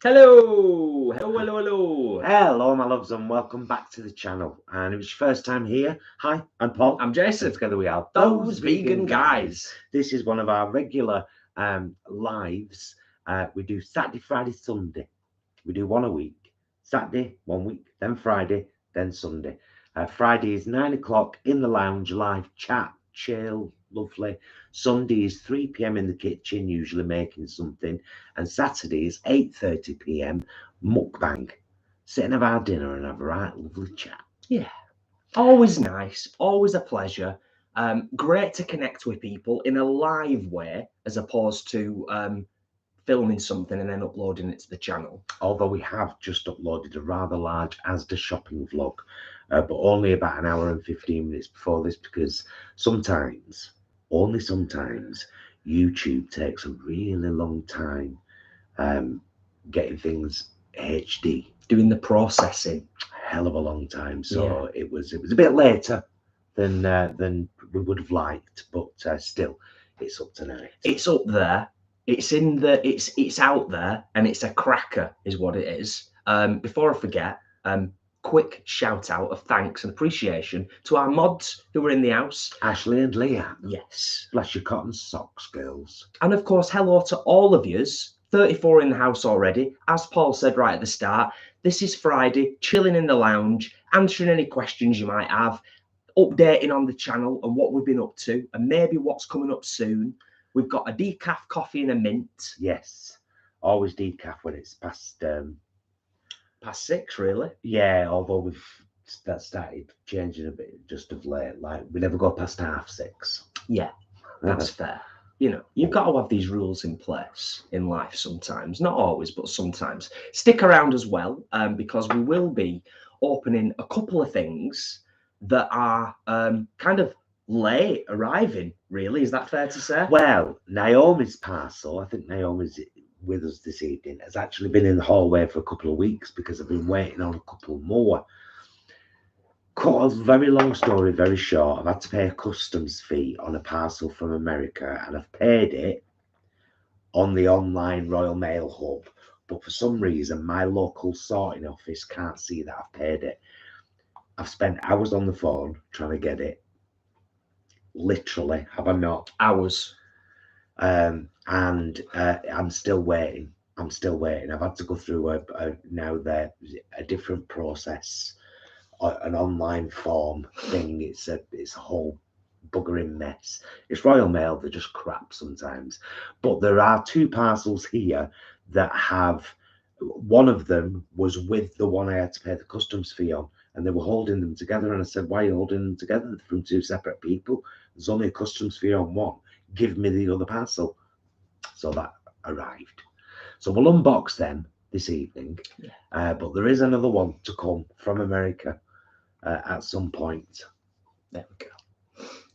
Hello, hello, hello, hello. Hello, my loves, and welcome back to the channel. And if it's your first time here, hi, I'm Paul. I'm Jason. And together we are Those vegan guys. This is one of our regular lives. We do Saturday, Friday, Sunday. We do one a week. Saturday, 1 week, then Friday, then Sunday. Friday is 9 o'clock in the lounge, live chat, chill, lovely. Sunday is 3 p.m. in the kitchen, usually making something. And Saturday is 8:30 p.m. mukbang. Sit and have our dinner and have a right lovely chat. Yeah, always nice, always a pleasure. Great to connect with people in a live way as opposed to filming something and then uploading it to the channel. Although we have just uploaded a rather large Asda shopping vlog, but only about an hour and 15 minutes before this, because sometimes, only sometimes, YouTube takes a really long time getting things HD. Doing the processing. Hell of a long time. So yeah. it was a bit later than we would have liked, but still, it's up tonight. It's up there. It's in the. It's out there, and it's a cracker, is what it is. Before I forget, quick shout out of thanks and appreciation to our mods who were in the house, Ashley and Leah. Yes. Bless your cotton socks, girls. And of course, hello to all of yous. 34 in the house already. As Paul said right at the start, this is Friday, chilling in the lounge, answering any questions you might have, updating on the channel and what we've been up to, and maybe what's coming up soon. We've got a decaf coffee and a mint. Yes, always decaf when it's past 6, really. Yeah, although we've started changing a bit just of late. Like we never go past 6:30. Yeah, that's fair. You know, you've got to have these rules in place in life sometimes. Not always, but sometimes. Stick around as well, because we will be opening a couple of things that are kind of late arriving, really. Is that fair to say? Well, Naomi's parcel, I think Naomi's with us this evening, has actually been in the hallway for a couple of weeks because I've been waiting on a couple more. Cut a very long story very short. I've had to pay a customs fee on a parcel from America, and I've paid it on the online Royal Mail hub, but for some reason my local sorting office can't see that I've paid it. I've spent hours on the phone trying to get it. Literally, have I not? Hours. And I'm still waiting. I've had to go through a different process, an online form thing. It's a whole buggering mess. It's Royal Mail, they're just crap sometimes. But there are 2 parcels here that have, one of them was with the one I had to pay the customs fee on, and they were holding them together, and I said, why are you holding them together? They're from 2 separate people. There's only a customs fee on one. Give me the other parcel. So that arrived. So we'll unbox them this evening. Yeah. But there is another one to come from America at some point. There we go.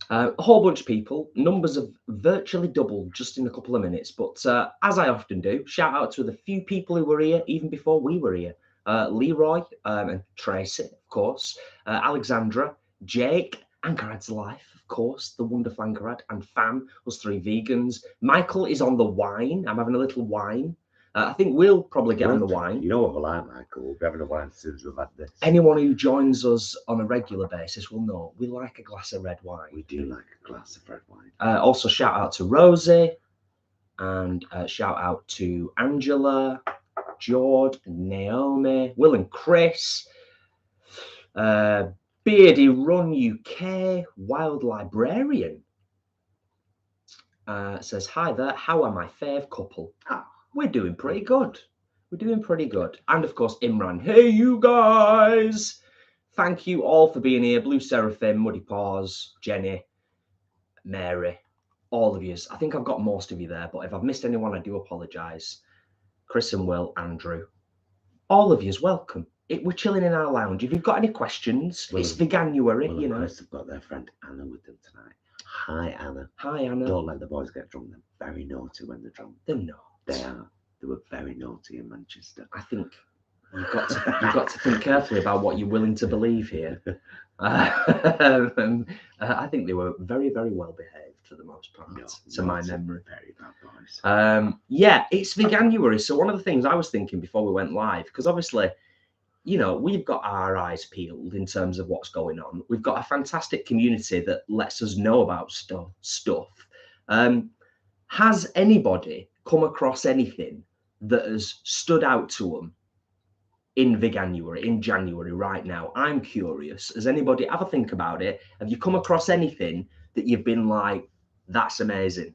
A whole bunch of people. Numbers have virtually doubled just in a couple of minutes. But as I often do, shout out to the few people who were here even before we were here. Leroy and Tracy, of course. Alexandra, Jake, Anchorad's Life, of course, the wonderful Anchorad, and Fam, us 3 vegans. Michael is on the wine. I'm having a little wine. I think we'll probably get on the wine. You know what we're like, Michael. We'll be having a wine as soon as we've had this. Anyone who joins us on a regular basis will know we like a glass of red wine. We do like a glass of red wine. Also, shout out to Rosie, and shout out to Angela, Jord, Naomi, Will and Chris, Beardy Run UK, Wild Librarian says, hi there, how are my fave couple? We're doing pretty good. And of course, Imran, hey you guys. Thank you all for being here. Blue Seraphim, Muddy Paws, Jenny, Mary, all of you. I think I've got most of you there, but if I've missed anyone, I do apologise. Chris and Will, Andrew, all of you is welcome. We're chilling in our lounge. If you've got any questions, it's Veganuary, you know. Chris have got their friend Anna with them tonight. Hi, Anna. Hi, Anna. Don't let the boys get drunk. They're very naughty when they're drunk. They're not. They are. They were very naughty in Manchester. I think you've got to think carefully about what you're willing to believe here. I think they were very, very well behaved. for the most part, No, to my memory. Very bad boys. Yeah, it's Veganuary. So one of the things I was thinking before we went live, because obviously, you know, we've got our eyes peeled in terms of what's going on. We've got a fantastic community that lets us know about stuff. Has anybody come across anything that has stood out to them in Veganuary, in January, right now? I'm curious. Has anybody ever think about it? Have you come across anything that you've been like, that's amazing?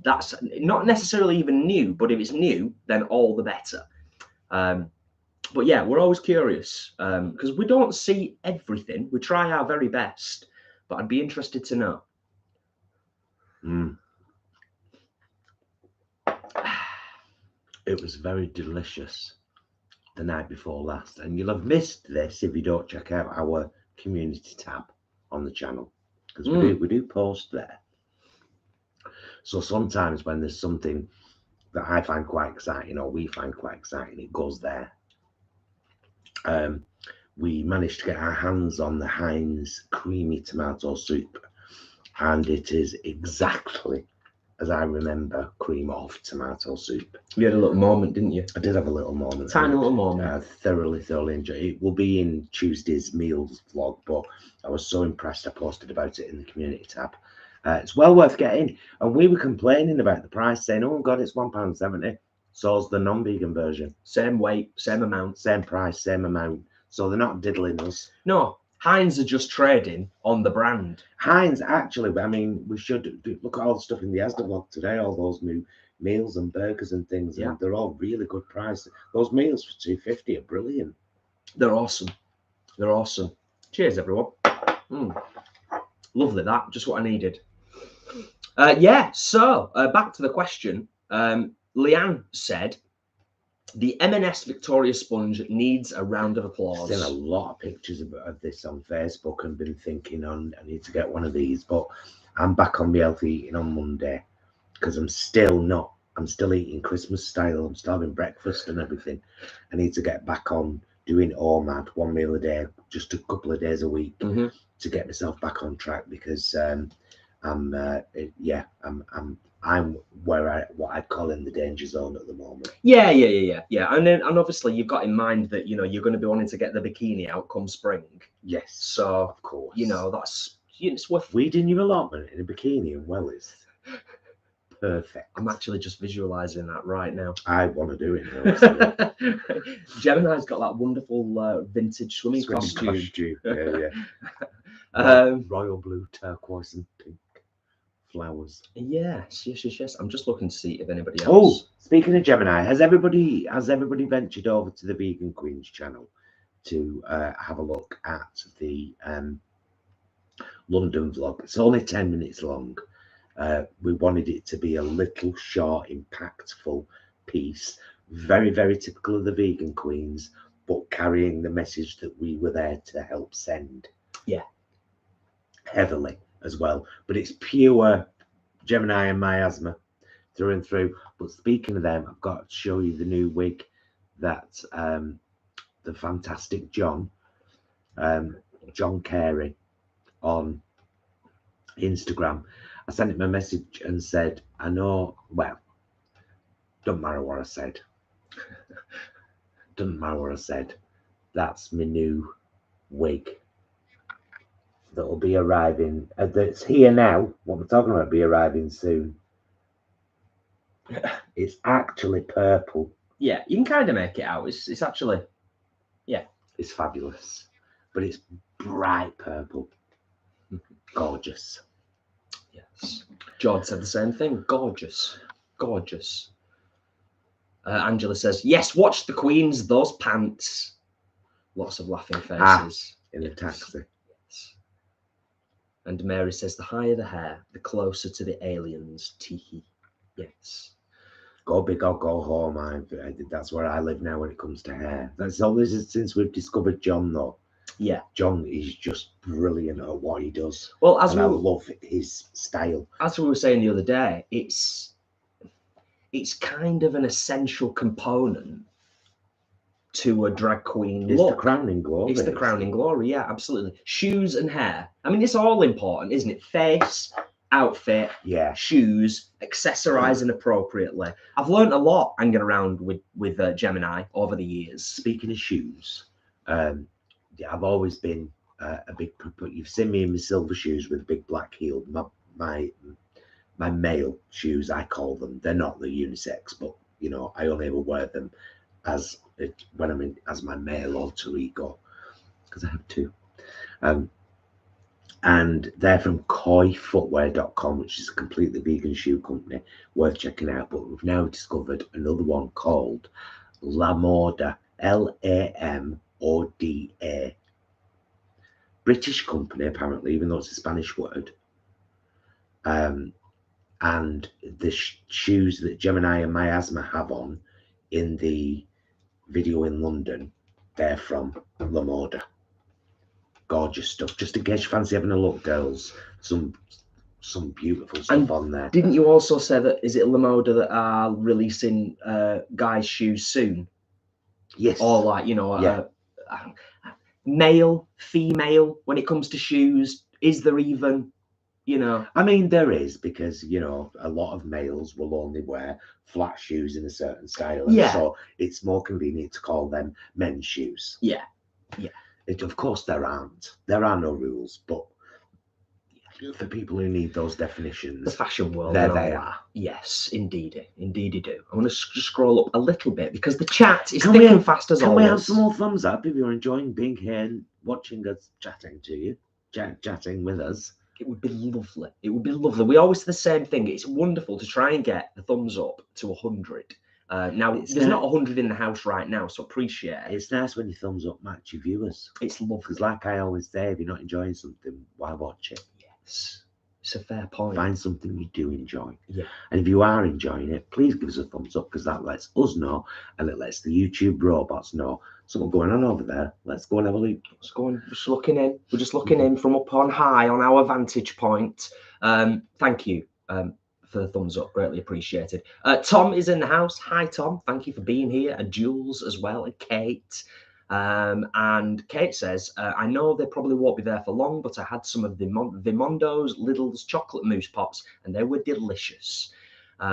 That's not necessarily even new, but if it's new, then all the better. But yeah, we're always curious because we don't see everything. We try our very best, but I'd be interested to know. It was very delicious the night before last, and you'll have missed this if you don't check out our community tab on the channel, because we do post there. So sometimes when there's something that I find quite exciting or we find quite exciting, it goes there. We managed to get our hands on the Heinz creamy tomato soup, and it is exactly as I remember cream of tomato soup. You had a little moment, didn't you? I did have a little moment. Tiny little moment. I thoroughly enjoyed it. It will be in Tuesday's meals vlog, but I was so impressed I posted about it in the community tab. It's well worth getting. And we were complaining about the price, saying, oh God, it's £1.70. So's the non-vegan version. Same weight, same amount. Same price, same amount. So they're not diddling us. No, Heinz are just trading on the brand. Heinz, actually, I mean, we should look at all the stuff in the Asda vlog today, all those new meals and burgers and things. Yeah. And they're all really good prices. Those meals for £2.50 are brilliant. They're awesome. They're awesome. Cheers, everyone. Lovely, that. Just what I needed. Yeah, so back to the question. Leanne said, the M&S Victoria sponge needs a round of applause. I've seen a lot of pictures of this on Facebook and been thinking I need to get one of these, but I'm back on the healthy eating on Monday because I'm still eating Christmas style. I'm still having breakfast and everything. I need to get back on doing OMAD, one meal a day, just a couple of days a week to get myself back on track, because I'm what I'd call in the danger zone at the moment. Yeah. And obviously you've got in mind that, you know, you're going to be wanting to get the bikini out come spring. Yes. So of course, you know, it's worth weeding your allotment in a bikini and well is perfect. I'm actually just visualizing that right now. I want to do it now. Gemini's got that wonderful vintage swimming costume. Yeah. Royal blue, turquoise and pink flowers. Yes. I'm just looking to see if anybody else. Oh, speaking of Gemini, has everybody ventured over to the Vegan Queens channel to have a look at the London vlog? It's only 10 minutes long. We wanted it to be a little short, impactful piece, very typical of the Vegan Queens, but carrying the message that we were there to help send. Yeah. Heavily as well, but it's pure Gemini and miasma through and through. But speaking of them, I've got to show you the new wig that the fantastic John Carey on Instagram. I sent him a message and said, I know, well, don't matter what I said. Doesn't matter what I said. That's my new wig that will be arriving. That's here now. What we're talking about be arriving soon. It's actually purple. Yeah, you can kind of make it out. It's actually, yeah, it's fabulous, but it's bright purple. Gorgeous. Yes. George said the same thing. Gorgeous. Angela says, yes, watch the Queens, those pants. Lots of laughing faces. In the taxi. And Mary says, the higher the hair, the closer to the aliens. Teehee. Yes. Go big or go home. That's where I live now when it comes to hair. That's always since we've discovered John, though. Yeah. John is just brilliant at what he does. Well, I love his style. As we were saying the other day, it's kind of an essential component to a drag queen look. It's the crowning glory. Yeah, absolutely. Shoes and hair. I mean, it's all important, isn't it? Face, outfit, shoes, accessorising appropriately. I've learned a lot hanging around with Gemini over the years. Speaking of shoes, I've always been a big. You've seen me in my silver shoes with big black heel. My male shoes, I call them. They're not the unisex, but you know, I only ever wear them as when I'm in as my male alter ego, because I have two. And they're from koifootwear.com, which is a completely vegan shoe company, worth checking out. But we've now discovered another one called Lamoda, Lamoda. British company, apparently, even though it's a Spanish word. And the shoes that Gemini and Miasma have on in the video in London, they're from Lamoda. Gorgeous stuff. Just in case you fancy having a look, girls, some beautiful stuff on there. Didn't you also say that is it Lamoda that are releasing guys' shoes soon? Yes. Or like, you know, male, female when it comes to shoes? Is there even, you know? I mean, there is, because you know a lot of males will only wear flat shoes in a certain style, and so it's more convenient to call them men's shoes. Yeah. Of course, there are no rules, but for people who need those definitions, the fashion world, they're there. Yes, indeed you do. I'm going to scroll up a little bit because the chat is thick and fast as always. Can we have some more thumbs up if you're enjoying being here and watching us chatting to you, chatting with us? It would be lovely. It would be lovely. We always say the same thing. It's wonderful to try and get the thumbs up to 100. Now, there's not 100 in the house right now, so appreciate it. It's nice when your thumbs up match your viewers. It's lovely. Because like I always say, if you're not enjoying something, why watch it? Yes, it's a fair point. Find something you do enjoy. Yeah. And if you are enjoying it, please give us a thumbs up, because that lets us know, and it lets the YouTube robots know something going on over there. Let's go and have a look. Let's go and just looking in. We're just looking in from up on high on our vantage point. Thank you. For the thumbs up, greatly appreciated. Tom is in the house. Hi, Tom. Thank you for being here. And Jules as well, and Kate. And Kate says, I know they probably won't be there for long, but I had some of the Vimondo's Lidl's chocolate mousse pops, and they were delicious,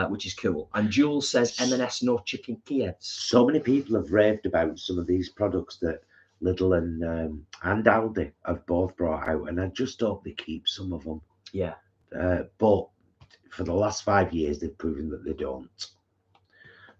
which is cool. And Jules says, M&S no chicken Kievs. So many people have raved about some of these products that Lidl and Aldi have both brought out, and I just hope they keep some of them. Yeah. But for the last 5 years, they've proven that they don't.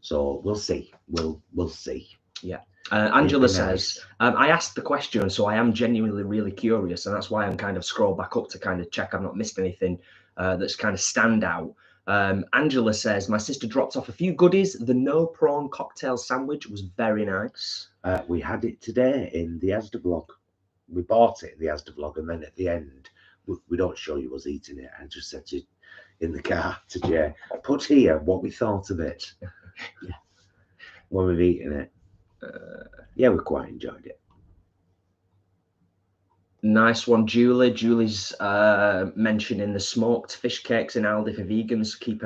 So we'll see. We'll see. Yeah. Angela says, I asked the question, so I am genuinely really curious, and that's why I'm kind of scrolled back up to kind of check I've not missed anything that's kind of stand out. Angela says, my sister dropped off a few goodies. The no prawn cocktail sandwich was very nice. We had it today in the Asda vlog. We bought it in the Asda vlog, and then at the end, we don't show you us eating it. I just said to in the car to Jay, put here what we thought of it. Yeah. When we've eaten it. Yeah, we quite enjoyed it. Nice one, Julie. Julie's mentioning the smoked fish cakes in Aldi for vegans. Keep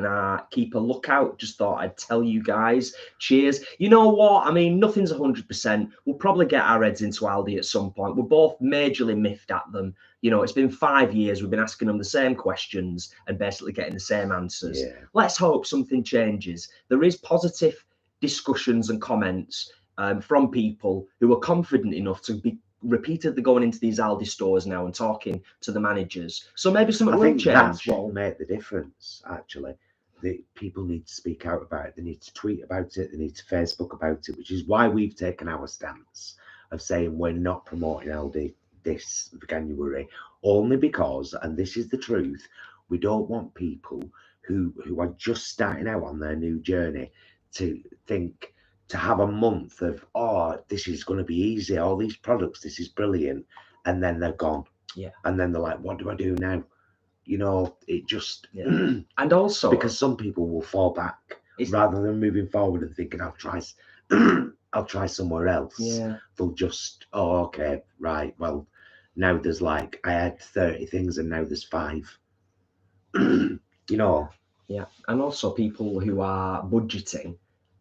a lookout. Just thought I'd tell you guys. Cheers. You know what? I mean, nothing's 100%. We'll probably get our heads into Aldi at some point. We're both majorly miffed at them. You know, it's been 5 years. We've been asking them the same questions and basically getting the same answers. Yeah. Let's hope something changes. There is positive discussions and comments from people who are confident enough to be repeatedly going into these Aldi stores now and talking to the managers. So maybe something will change. That's what will make the difference, actually. The people need to speak out about it. They need to tweet about it. They need to Facebook about it, which is why we've taken our stance of saying we're not promoting Aldi this January, only because, and this is the truth, we don't want people who are just starting out on their new journey to think, to have a month of, oh, this is going to be easy, all these products, this is brilliant, and then they're gone. Yeah. And then they're like, what do I do now? You know, it just... Yeah. And also... Because some people will fall back rather than moving forward and thinking, I'll try somewhere else. Yeah. They'll just, oh, okay, right, well, now there's like, I had 30 things and now there's 5. You know? Yeah. And also people who are budgeting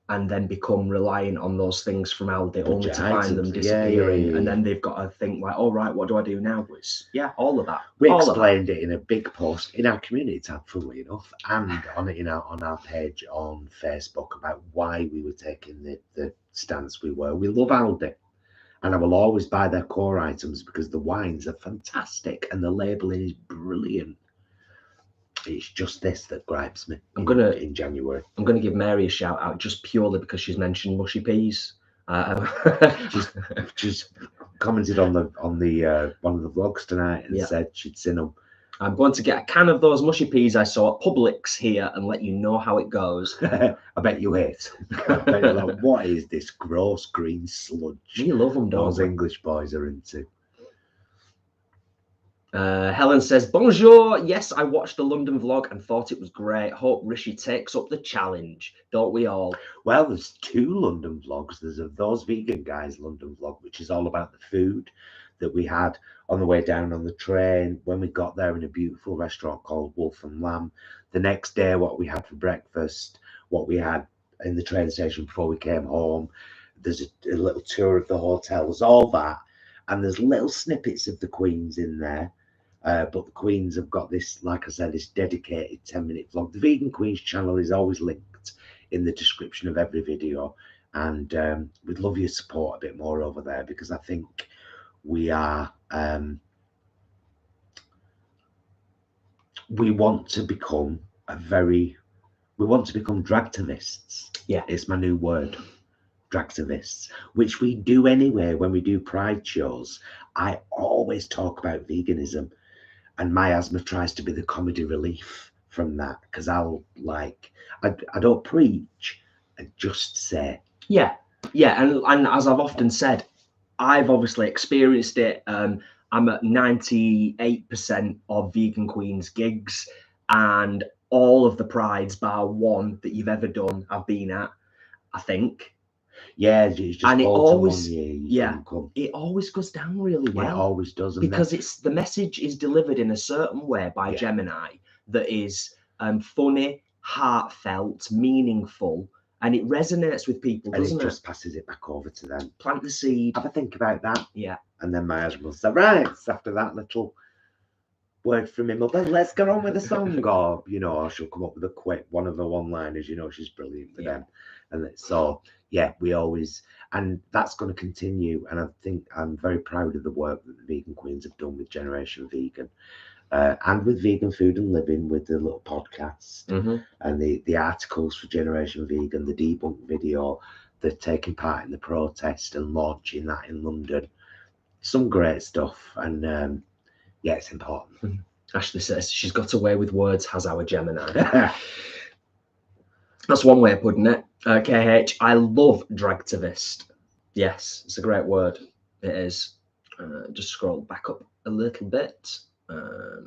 and then become reliant on those things from Aldi, only to find items. them Yeah, disappearing, yeah. and then they've got to think like, all right, what do I do now? Yeah, all of that. We all explained it in a big post in our community tab, funnily enough, and on our page on Facebook about why we were taking the stance we were. We love Aldi, and I will always buy their core items because the wines are fantastic and the labelling is brilliant. It's just this that gripes me. In January. I'm gonna give Mary a shout out just purely because she's mentioned mushy peas. She's commented on the one of the vlogs tonight and said she'd seen them. I'm going to get a can of those mushy peas I saw at Publix here and let you know how it goes. I bet you hate. I bet you're like, what is this gross green sludge? You love them, don't those English boys are into. Helen says, bonjour. Yes, I watched the London vlog and thought it was great. Hope Rishi takes up the challenge. Don't we all? Well, there's 2 London vlogs. There's a Those Vegan Guys London vlog, which is all about the food that we had on the way down on the train, when we got there in a beautiful restaurant called Wolf and Lamb. The next day, what we had for breakfast, what we had in the train station before we came home. There's a little tour of the hotels, all that. And there's little snippets of the Queens in there. But the Queens have got this, like I said, this dedicated 10-minute vlog. The Vegan Queens channel is always linked in the description of every video. And we'd love your support a bit more over there, because I think we are, we want to become dragtivists. Yeah. It's my new word. Dragtivists, which we do anyway when we do pride shows. I always talk about veganism, and my asthma tries to be the comedy relief from that, because I don't preach, I just say. Yeah, and as I've often said, I've obviously experienced it. I'm at 98% of Vegan Queens gigs, and all of the prides bar one that you've ever done I've been at, I think. Yeah, it's just, and it always, it always goes down really well. It always does, because it's the message is delivered in a certain way by Gemini that is funny, heartfelt, meaningful, and it resonates with people, doesn't it? Just passes it back over to them. Plant the seed. Have a think about that. Yeah. And then my husband will say, right, after that little word from him, well, let's get on with the song. Or, or she'll come up with a quick one of the one-liners, she's brilliant for them. And so, we always, and that's going to continue. And I think I'm very proud of the work that the Vegan Queens have done with Generation Vegan, and with Vegan Food and Living, with the little podcast, and the articles for Generation Vegan, the debunk video, the taking part in the protest and launching that in London. Some great stuff. And it's important. Ashley says she's got away with words, has our Gemini. That's one way of putting it. KH, I love dragtivist. Yes, it's a great word. It is. Just scroll back up a little bit.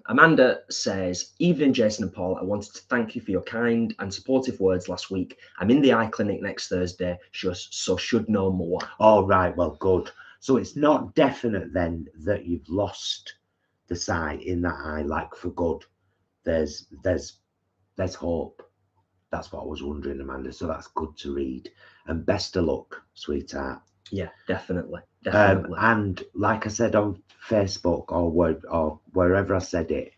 Amanda says, evening Jason and Paul, I wanted to thank you for your kind and supportive words last week. I'm in the eye clinic next Thursday, so should know more. Oh, right, well, good. So it's not definite then that you've lost the sight in that eye, like for good. There's hope. That's what I was wondering, Amanda. So that's good to read. And best of luck, sweetheart. Yeah, definitely. And like I said on Facebook or wherever I said it,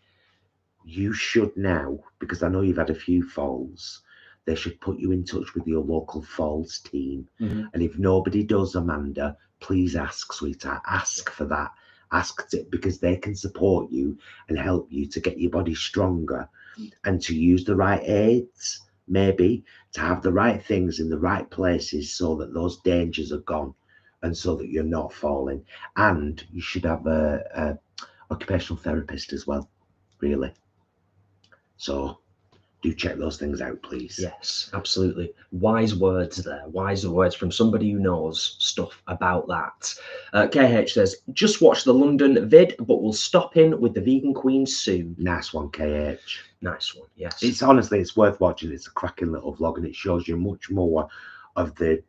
you should now, because I know you've had a few falls, they should put you in touch with your local falls team. And if nobody does, Amanda, please ask, sweetheart. Ask for that. Ask it, because they can support you and help you to get your body stronger and to use the right aids. Maybe to have the right things in the right places so that those dangers are gone and so that you're not falling. And you should have a occupational therapist as well, really. So do check those things out, please. Yes, absolutely. Wise words there. Wise words from somebody who knows stuff about that. KH says, just watch the London vid, but we'll stop in with the Vegan Queen soon. Nice one, KH. Nice one, yes. It's honestly, it's worth watching. It's a cracking little vlog, and it shows you much more of the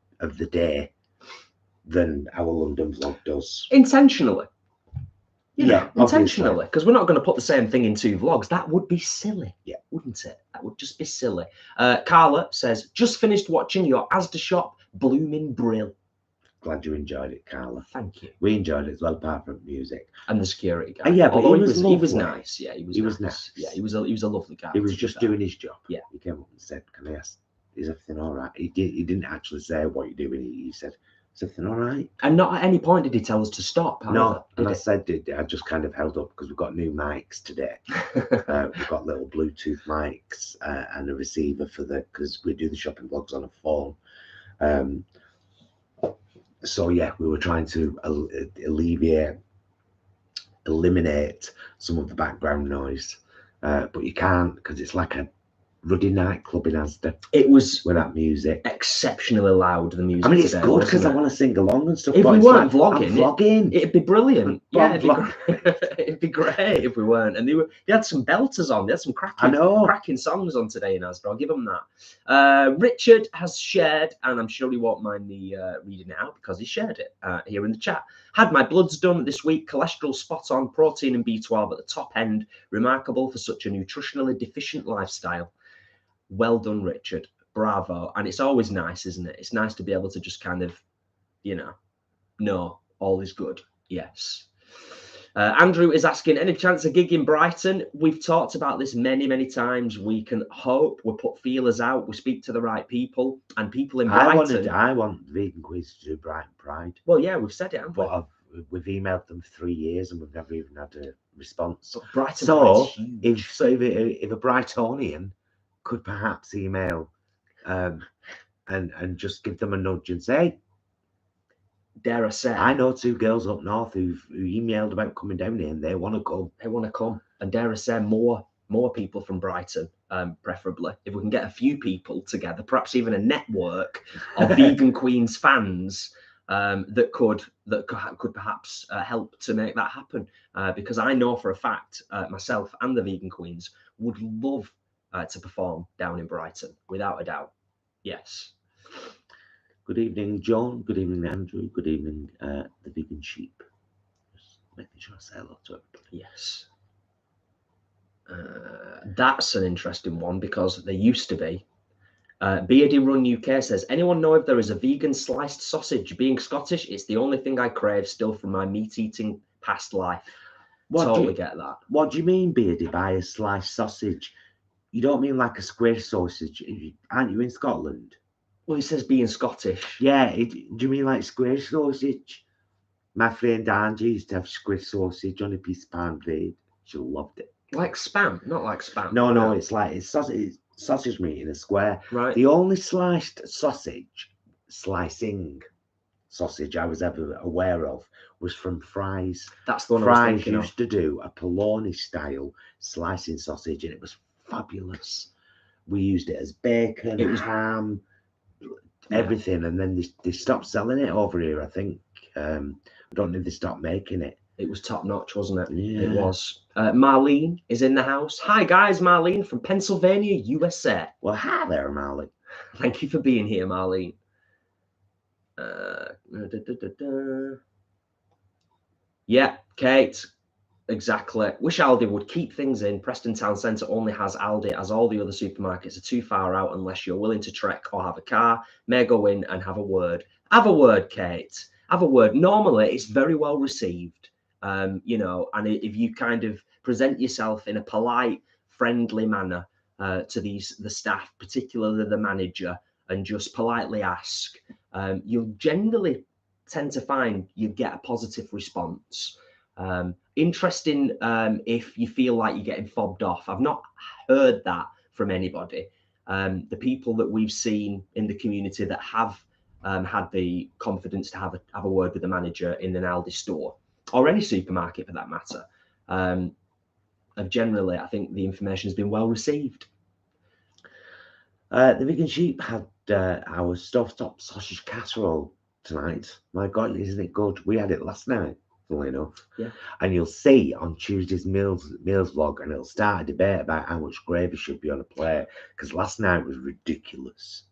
day than our London vlog does. Intentionally. You know, intentionally, because we're not going to put the same thing in 2 vlogs. That would be silly, wouldn't it? That would just be silly. Carla says, just finished watching your Asda shop blooming brill. Glad you enjoyed it, Carla. Thank you. We enjoyed it as well, apart from music and the security guy. Yeah, but he was nice. Yeah, he was nice. Yeah, he was a lovely guy. He was just doing his job. Yeah, he came up and said, "Can I ask? Is everything all right?" He didn't actually say what you're doing. He said, "Is everything all right?" And not at any point did he tell us to stop. No, and I said, I just kind of held up because we've got new mics today. We've got little Bluetooth mics and a receiver because we do the shopping vlogs on a phone. So yeah, we were trying to eliminate some of the background noise, but you can't because it's like a ruddy nightclub in Asda. It was with that music exceptionally loud. The music. I mean, it's good because I want to sing along and stuff. If we weren't vlogging, it'd be brilliant. Yeah, it'd be great if we weren't. And they had some belters on. They had some cracking songs on today in Asda. I'll give them that. Richard has shared, and I'm sure he won't mind me reading it out because he shared it here in the chat. Had my bloods done this week. Cholesterol spot on. Protein and B12 at the top end. Remarkable for such a nutritionally deficient lifestyle. Well done, Richard. Bravo. And it's always nice, isn't it? It's nice to be able to just kind of, know all is good. Yes. Andrew is asking, any chance of gig in Brighton? We've talked about this many, many times. We can hope. We put feelers out. We speak to the right people. And people in Brighton. I want Vegan Quiz to do Brighton Pride. Well, yeah, we've said it, haven't we? But we've emailed them 3 years and we've never even had a response. Brighton if a Brightonian could perhaps email and just give them a nudge and say, dare I say, I know 2 girls up north who emailed about coming down here and they want to come. And dare I say, more people from Brighton, preferably. If we can get a few people together, perhaps even a network of Vegan Queens fans that could perhaps help to make that happen. Because I know for a fact myself and the Vegan Queens would love to perform down in Brighton, without a doubt. Yes. Good evening, John. Good evening, Andrew. Good evening, the Vegan Sheep. Just making sure I say hello to everybody. Yes. That's an interesting one because there used to be. Beardy Run UK says, anyone know if there is a vegan sliced sausage? Being Scottish, it's the only thing I crave still from my meat-eating past life. Totally get that. What do you mean, Beardy, by a sliced sausage? You don't mean like a square sausage? Aren't you in Scotland? Well, he says being Scottish. Yeah, do you mean like square sausage? My friend Angie used to have square sausage on a piece of pan bread. She loved it. Like spam, not like spam. No, it's sausage meat in a square. Right. The only slicing sausage I was ever aware of was from Fry's. That's the one Fry's I was thinking used to do a Polony style slicing sausage, and it was fabulous. We used it as bacon, ham, everything, and then they stopped selling it over here. I think I don't know if they stopped making it. It was top notch, wasn't it? Yeah. It was. Marlene is in the house. Hi guys, Marlene from Pennsylvania, USA. Well, hi there, Marlene. Thank you for being here, Marlene. Yeah, Kate. Exactly. Wish Aldi would keep things in. Preston Town Centre only has Aldi, as all the other supermarkets are too far out unless you're willing to trek or have a car. May go in and have a word. Have a word, Kate. Have a word. Normally, it's very well received, and if you kind of present yourself in a polite, friendly manner to the staff, particularly the manager, and just politely ask, you'll generally tend to find you get a positive response. Interesting if you feel like you're getting fobbed off. I've not heard that from anybody. The people that we've seen in the community that have had the confidence to have a word with the manager in an Aldi store or any supermarket for that matter, have generally, I think the information has been well received. The Vegan Sheep had our stovetop sausage casserole tonight. My God, isn't it good? We had it last night, funnily enough. Yeah. And you'll see on Tuesday's meals vlog, and it'll start a debate about how much gravy should be on a plate, because last night was ridiculous.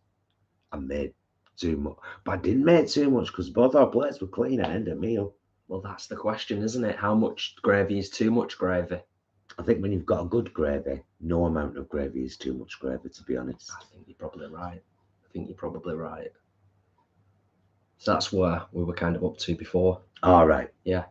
I made too much, but I didn't make too much because both our plates were clean at the end of the meal. Well, that's the question, isn't it? How much gravy is too much gravy? I think when you've got a good gravy, no amount of gravy is too much gravy, to be honest. I think you're probably right. So that's where we were kind of up to before. All right. Yeah.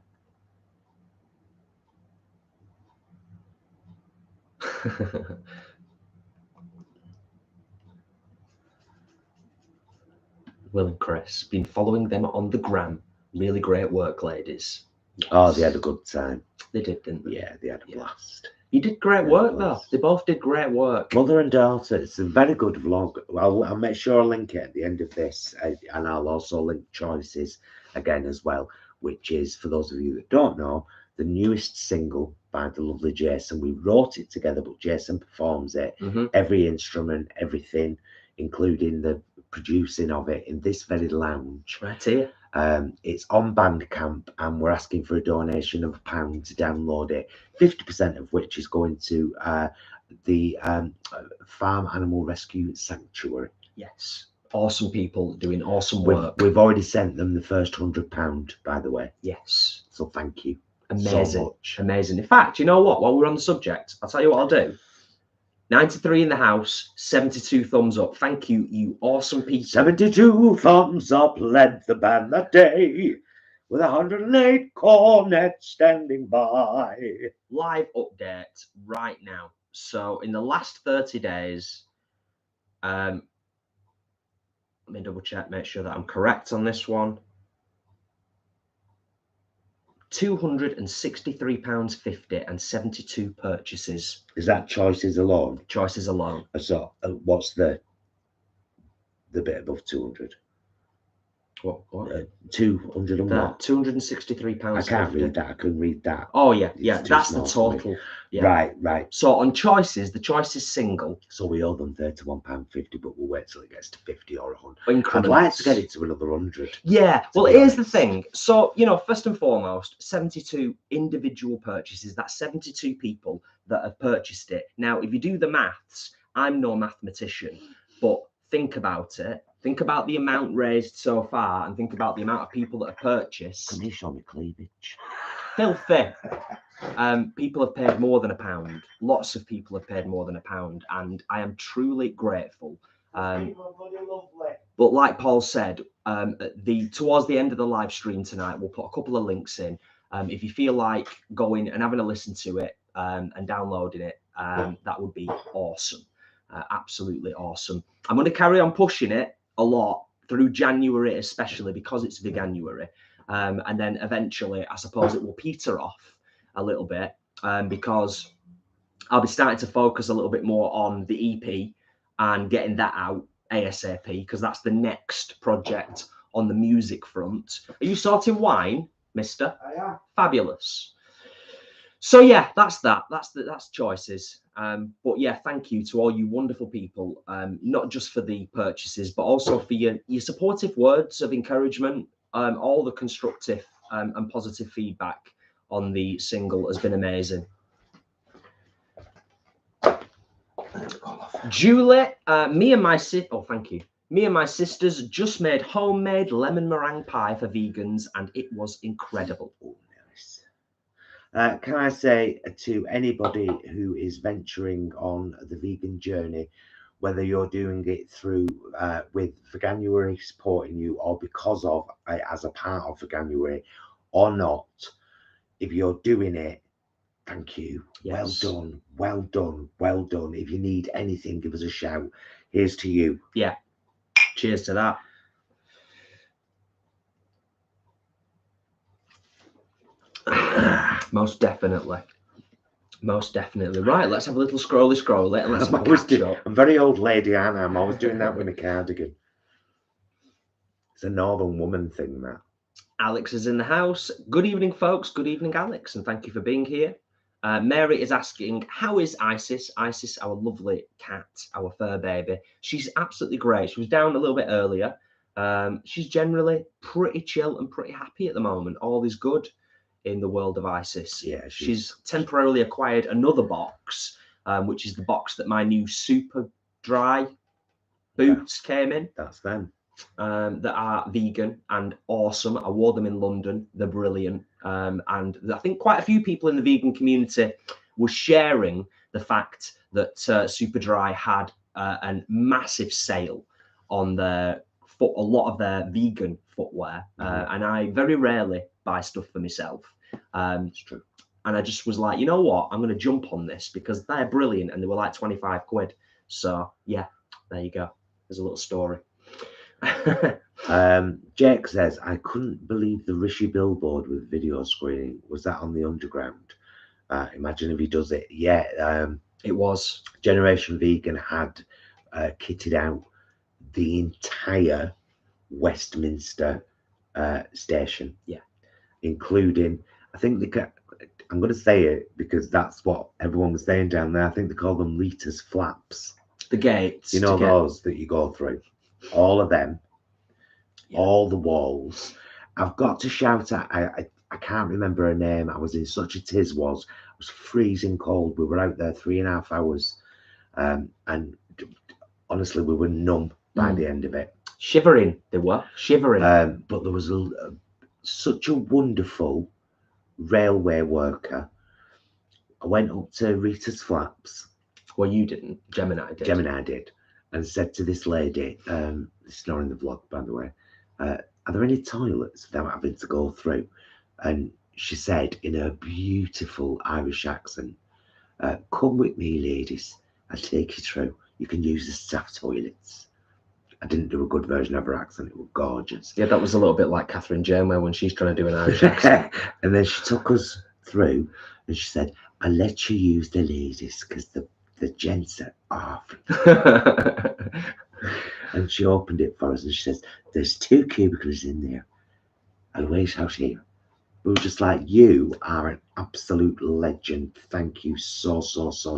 Will and Chris, been following them on the gram. Really great work, ladies. Yes. Oh, they had a good time. They did, didn't they? Yeah, they had a blast. You did great work, though. They both did great work. Mother and daughter. It's a very good vlog. I'll make sure I'll link it at the end of this, and I'll also link Choices again as well, which is, for those of you that don't know, the newest single by the lovely Jason. We wrote it together, but Jason performs it. Every instrument, everything, including the producing of it in this very lounge. Right here. It's on Bandcamp, and we're asking for a donation of £1 to download it, 50% of which is going to the Farm Animal Rescue Sanctuary. Yes. Awesome people doing awesome work. We've already sent them the first £100, by the way. Yes. So thank you. Amazing. So much. Amazing. In fact, you know what? While we're on the subject, I'll tell you what I'll do. 93 in the house, 72 thumbs up. Thank you, you awesome people. 72 thumbs up led the band that day, with 108 cornets standing by. Live update right now. So in the last 30 days, let me double check, make sure that I'm correct on this one. £263.50 and 72 purchases. Is that Choices alone? Choices alone. So what's the bit above 200? What? 200 and what? £263. I can't read that. I can read that. Oh yeah, yeah. That's the total. Yeah. Right. So on Choices, the Choices single. So we owe them £31.50, but we'll wait till it gets to 50 or 100. Increments. I'd like to get it to another 100. Yeah. Well, here's the thing. So, you know, first and foremost, 72 individual purchases. That's 72 people that have purchased it. Now, if you do the maths, I'm no mathematician, but think about it. Think about the amount raised so far, and think about the amount of people that have purchased. Can you show me cleavage? Filthy. People have paid more than £1. Lots of people have paid more than £1, and I am truly grateful. But like Paul said, towards the end of the live stream tonight, we'll put a couple of links in. If you feel like going and having a listen to it and downloading it, that would be awesome. Absolutely awesome. I'm going to carry on pushing it a lot through January, especially because it's Veganuary. And then eventually, I suppose it will peter off a little bit because I'll be starting to focus a little bit more on the EP and getting that out ASAP, because that's the next project on the music front. Are you sorting wine, mister? I am. Fabulous. So yeah, that's Choices. But yeah, thank you to all you wonderful people, not just for the purchases, but also for your supportive words of encouragement. All the constructive and positive feedback on the single has been amazing. Julie, me and my sisters just made homemade lemon meringue pie for vegans, and it was incredible. Oh, nice. Can I say to anybody who is venturing on the vegan journey, whether you're doing it through with Veganuary supporting you, or because of as a part of Veganuary, or not, if you're doing it, thank you. Yes. Well done. If you need anything, give us a shout. Here's to you. Yeah. Cheers to that. Most definitely. Right, let's have a little scrolly and let's catch up. I'm very old lady, aren't I? I'm always doing that with a cardigan. It's a northern woman thing, that. Alex is in the house. Good evening, folks. Good evening, Alex, and thank you for being here. Mary is asking, how is Isis? Isis, our lovely cat, our fur baby. She's absolutely great. She was down a little bit earlier. She's generally pretty chill and pretty happy at the moment. All is good in the world of Isis. Yeah, she's temporarily acquired another box, which is the box that my new super dry boots came in. That's them. that are vegan and awesome. I wore them in London. They're brilliant. And I think quite a few people in the vegan community were sharing the fact that Superdry had a massive sale on a lot of their vegan footwear. And I very rarely buy stuff for myself. It's true. And I just was like, you know what? I'm going to jump on this because they're brilliant and they were like 25 quid. So yeah, there you go. There's a little story. Jake says, I couldn't believe the Rishi billboard with video screening. Was that on the Underground? Imagine if he does it. Yeah, it was. Generation Vegan had kitted out the entire Westminster station. Yeah. Including, I think I'm going to say it because that's what everyone was saying down there. I think they call them Rita's flaps. The gates. You know those that you go through. All of them. Yeah. All the walls. I've got to shout out. I can't remember her name. I was in such a tiz. It was freezing cold. We were out there 3.5 hours, and honestly, we were numb by the end of it. Shivering. They were shivering. But there was such a wonderful railway worker. I went up to Rita's flaps. Well, you didn't. Gemini did. Gemini did, and said to this lady, this is not in the vlog, by the way, are there any toilets without having to go through? And she said in a beautiful Irish accent, come with me, ladies. I'll take you through. You can use the staff toilets. I didn't do a good version of her accent. It was gorgeous. Yeah, that was a little bit like Catherine Janeway when she's trying to do an Irish accent. And then she took us through and she said, I'll let you use the ladies because the gents are off. And she opened it for us and she says, there's 2 cubicles in there. I'll wait out here. We were just like, you are an absolute legend. Thank you so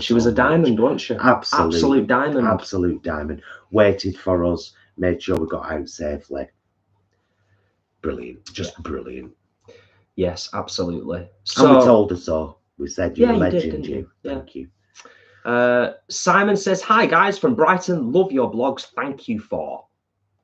She was a diamond, wasn't she? Absolute diamond. Absolute diamond. Waited for us, made sure we got out safely. Brilliant. Just brilliant. Yes, absolutely. So, and we told her so. We said, you're a legend, you. Yeah. Thank you. Simon says, hi guys from Brighton, love your blogs, thank you for.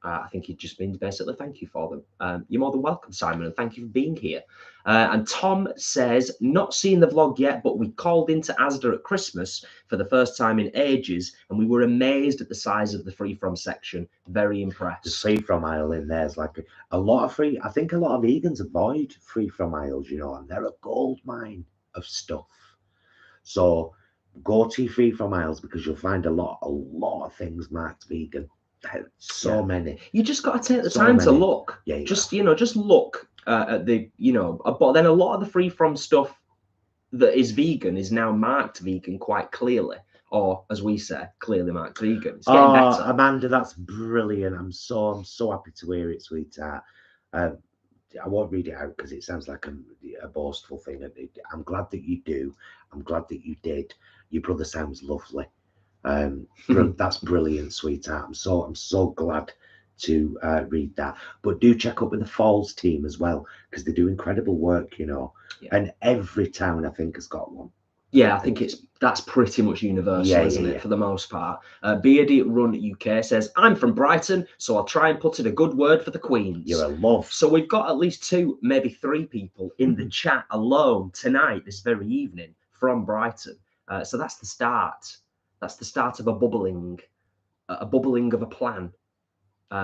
I think it just means basically thank you for them. You're more than welcome, Simon, and thank you for being here. And Tom says, not seen the vlog yet, but we called into Asda at Christmas for the first time in ages, and we were amazed at the size of the free from section. Very impressed. The free from aisle in there is like a lot of free. I think a lot of vegans avoid free from aisles, you know, and they're a gold mine of stuff. So go to free from aisles because you'll find a lot of things marked vegan. So many. You just got to take the time to look. Yeah, just just look at the but then a lot of the free from stuff that is vegan is now marked vegan quite clearly, or as we say, clearly marked vegan. It's getting better. Amanda, that's brilliant. I'm so happy to hear it, sweetheart. I won't read it out because it sounds like a boastful thing. I'm glad that you do. I'm glad that you did. Your brother sounds lovely. That's brilliant, sweetheart. I'm so glad to read that. But do check up with the Falls team as well because they do incredible work, you know. Yeah. And every town I think has got one. Yeah, I think that's pretty much universal, isn't it, for the most part. Beardy Run UK says, I'm from Brighton, so I'll try and put in a good word for the Queens. You're a love. So we've got at least 2, maybe 3 people in the chat alone tonight, this very evening, from Brighton. So that's the start. That's the start of a bubbling of a plan,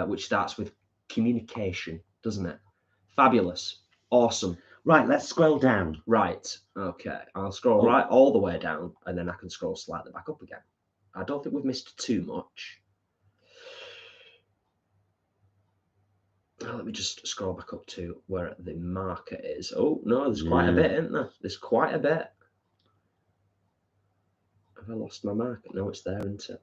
which starts with communication, doesn't it? Fabulous. Awesome. Right, let's scroll down. Right. Okay. I'll scroll right all the way down, and then I can scroll slightly back up again. I don't think we've missed too much. Let me just scroll back up to where the marker is. Oh, no, there's quite a bit, isn't there? There's quite a bit. Have I lost my marker? No, it's there, isn't it?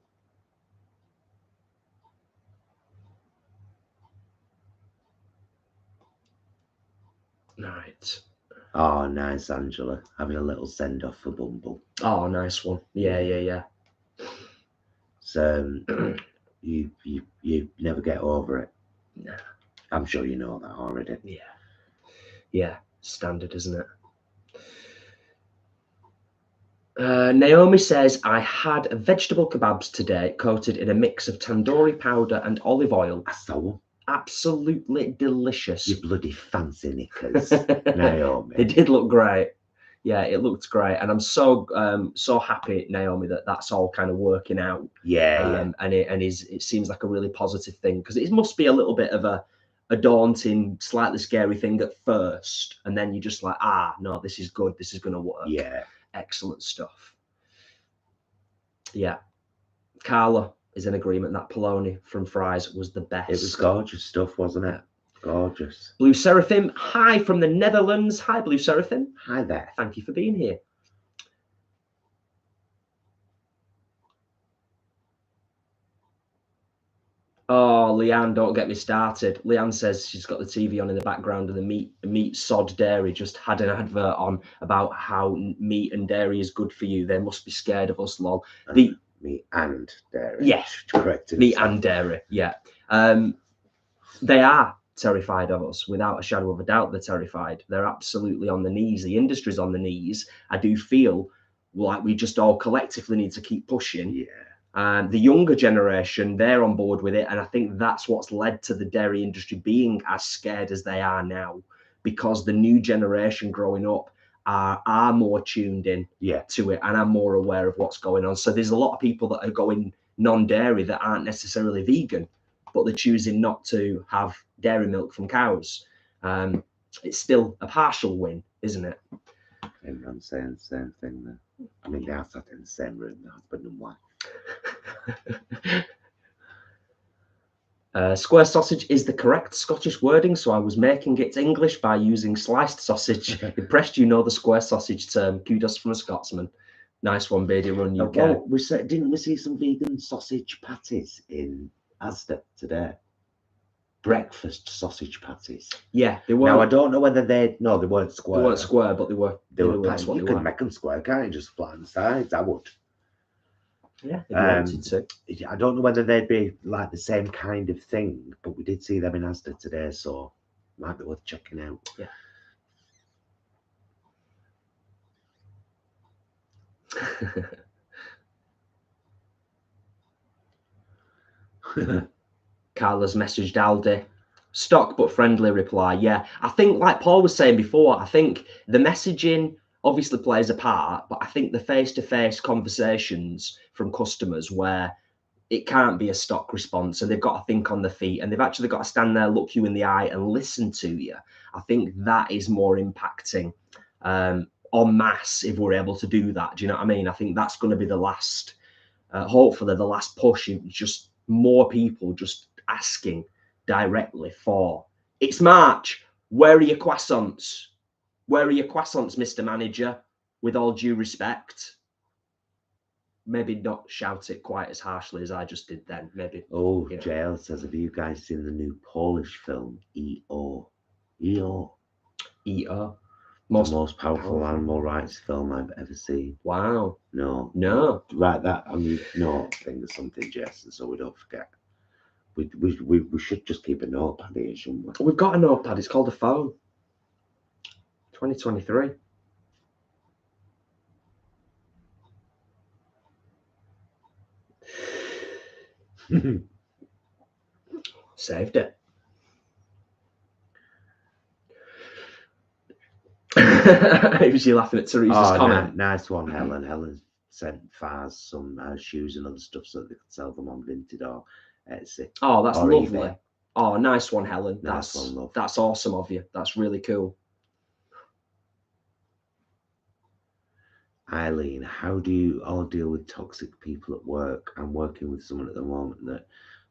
Right. Oh, nice, Angela. Having a little send off for Bumble. Oh, nice one. Yeah. So you never get over it. Nah. I'm sure you know that already. Yeah. Standard, isn't it? Naomi says, I had vegetable kebabs today coated in a mix of tandoori powder and olive oil. I saw them. Absolutely delicious. You bloody fancy knickers, Naomi. They did look great. Yeah, it looked great, and I'm so so happy, Naomi, that that's all kind of working out. Yeah, and it seems like a really positive thing, because it must be a little bit of a daunting, slightly scary thing at first, and then you're just like, no, this is good, this is going to work. Yeah, excellent stuff. Yeah, Carla is in agreement that polony from Fry's was the best. It was gorgeous stuff, wasn't it? Gorgeous. Blue Seraphim, hi from the Netherlands. Hi, Blue Seraphim. Hi there. Thank you for being here. Oh, Leanne, don't get me started. Leanne says she's got the TV on in the background, and the meat sod dairy just had an advert on about how meat and dairy is good for you. They must be scared of us, lol. Meat and dairy. Yes, correct. Meat and dairy. Yeah, they are terrified of us, without a shadow of a doubt. They're terrified. They're absolutely on the knees. The industry's on the knees. I do feel like we just all collectively need to keep pushing. Yeah. The younger generation, they're on board with it, and I think that's what's led to the dairy industry being as scared as they are now, because the new generation growing up are more tuned in to it and are more aware of what's going on. So there's a lot of people that are going non-dairy that aren't necessarily vegan, but they're choosing not to have dairy milk from cows. It's still a partial win, isn't it? I'm saying the same thing there. I mean, they are sat in the same room, the husband and wife. Square sausage is the correct Scottish wording, so I was making it English by using sliced sausage. Impressed you know the square sausage term. Kudos from a Scotsman. Nice one, Beardy Run UK. Well, didn't we see some vegan sausage patties in Asda today? Breakfast sausage patties. Yeah, they were. Now I don't know whether they weren't square. They weren't square, but they were. You could make them square, can't you? Just flatten sides. I would. Yeah, if you wanted to. I don't know whether they'd be like the same kind of thing, but we did see them in Asda today, so might be worth checking out. Yeah. Carla's messaged Aldi. Stock but friendly reply. Yeah, I think, like Paul was saying before, I think the messaging obviously plays a part, but I think the face-to-face conversations from customers where it can't be a stock response, so they've got to think on their feet, and they've actually got to stand there, look you in the eye and listen to you. I think that is more impacting en masse if we're able to do that. Do you know what I mean? I think that's going to be the last, hopefully the last push, just more people just asking directly for, it's March, where are your croissants? Where are your croissants, Mr. Manager? With all due respect. Maybe not shout it quite as harshly as I just did then. Maybe. Oh, JL says, have you guys seen the new Polish film, E.O.? E.O. E.O. The most powerful animal rights film I've ever seen. Wow. No. Right, that on your note thing or something, Jess, so we don't forget. We should just keep a notepad here, shouldn't we? We've got a notepad. It's called a phone. 2023. Saved it. Was you laughing at Teresa's comment? Nice one, Helen. Helen sent Fars some shoes and other stuff so that they could sell them on Vinted or Etsy. Oh, that's lovely. eBay. Oh, nice one, Helen. Nice one, love. That's awesome of you. That's really cool. Eileen, how do you all deal with toxic people at work? I'm working with someone at the moment that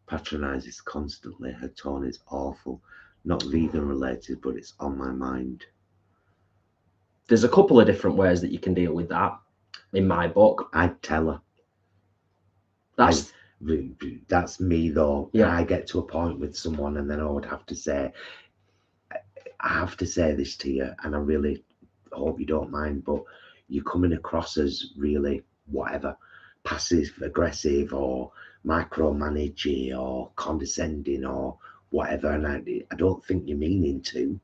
patronizes constantly. Her tone is awful. Not vegan related, but it's on my mind. There's a couple of different ways that you can deal with that in my book. I'd tell her. That's me though. Yeah. I get to a point with someone and then I would have to say, I have to say this to you, and I really hope you don't mind, but you're coming across as really whatever, passive aggressive or micromanaging or condescending or whatever, and I don't think you're meaning to.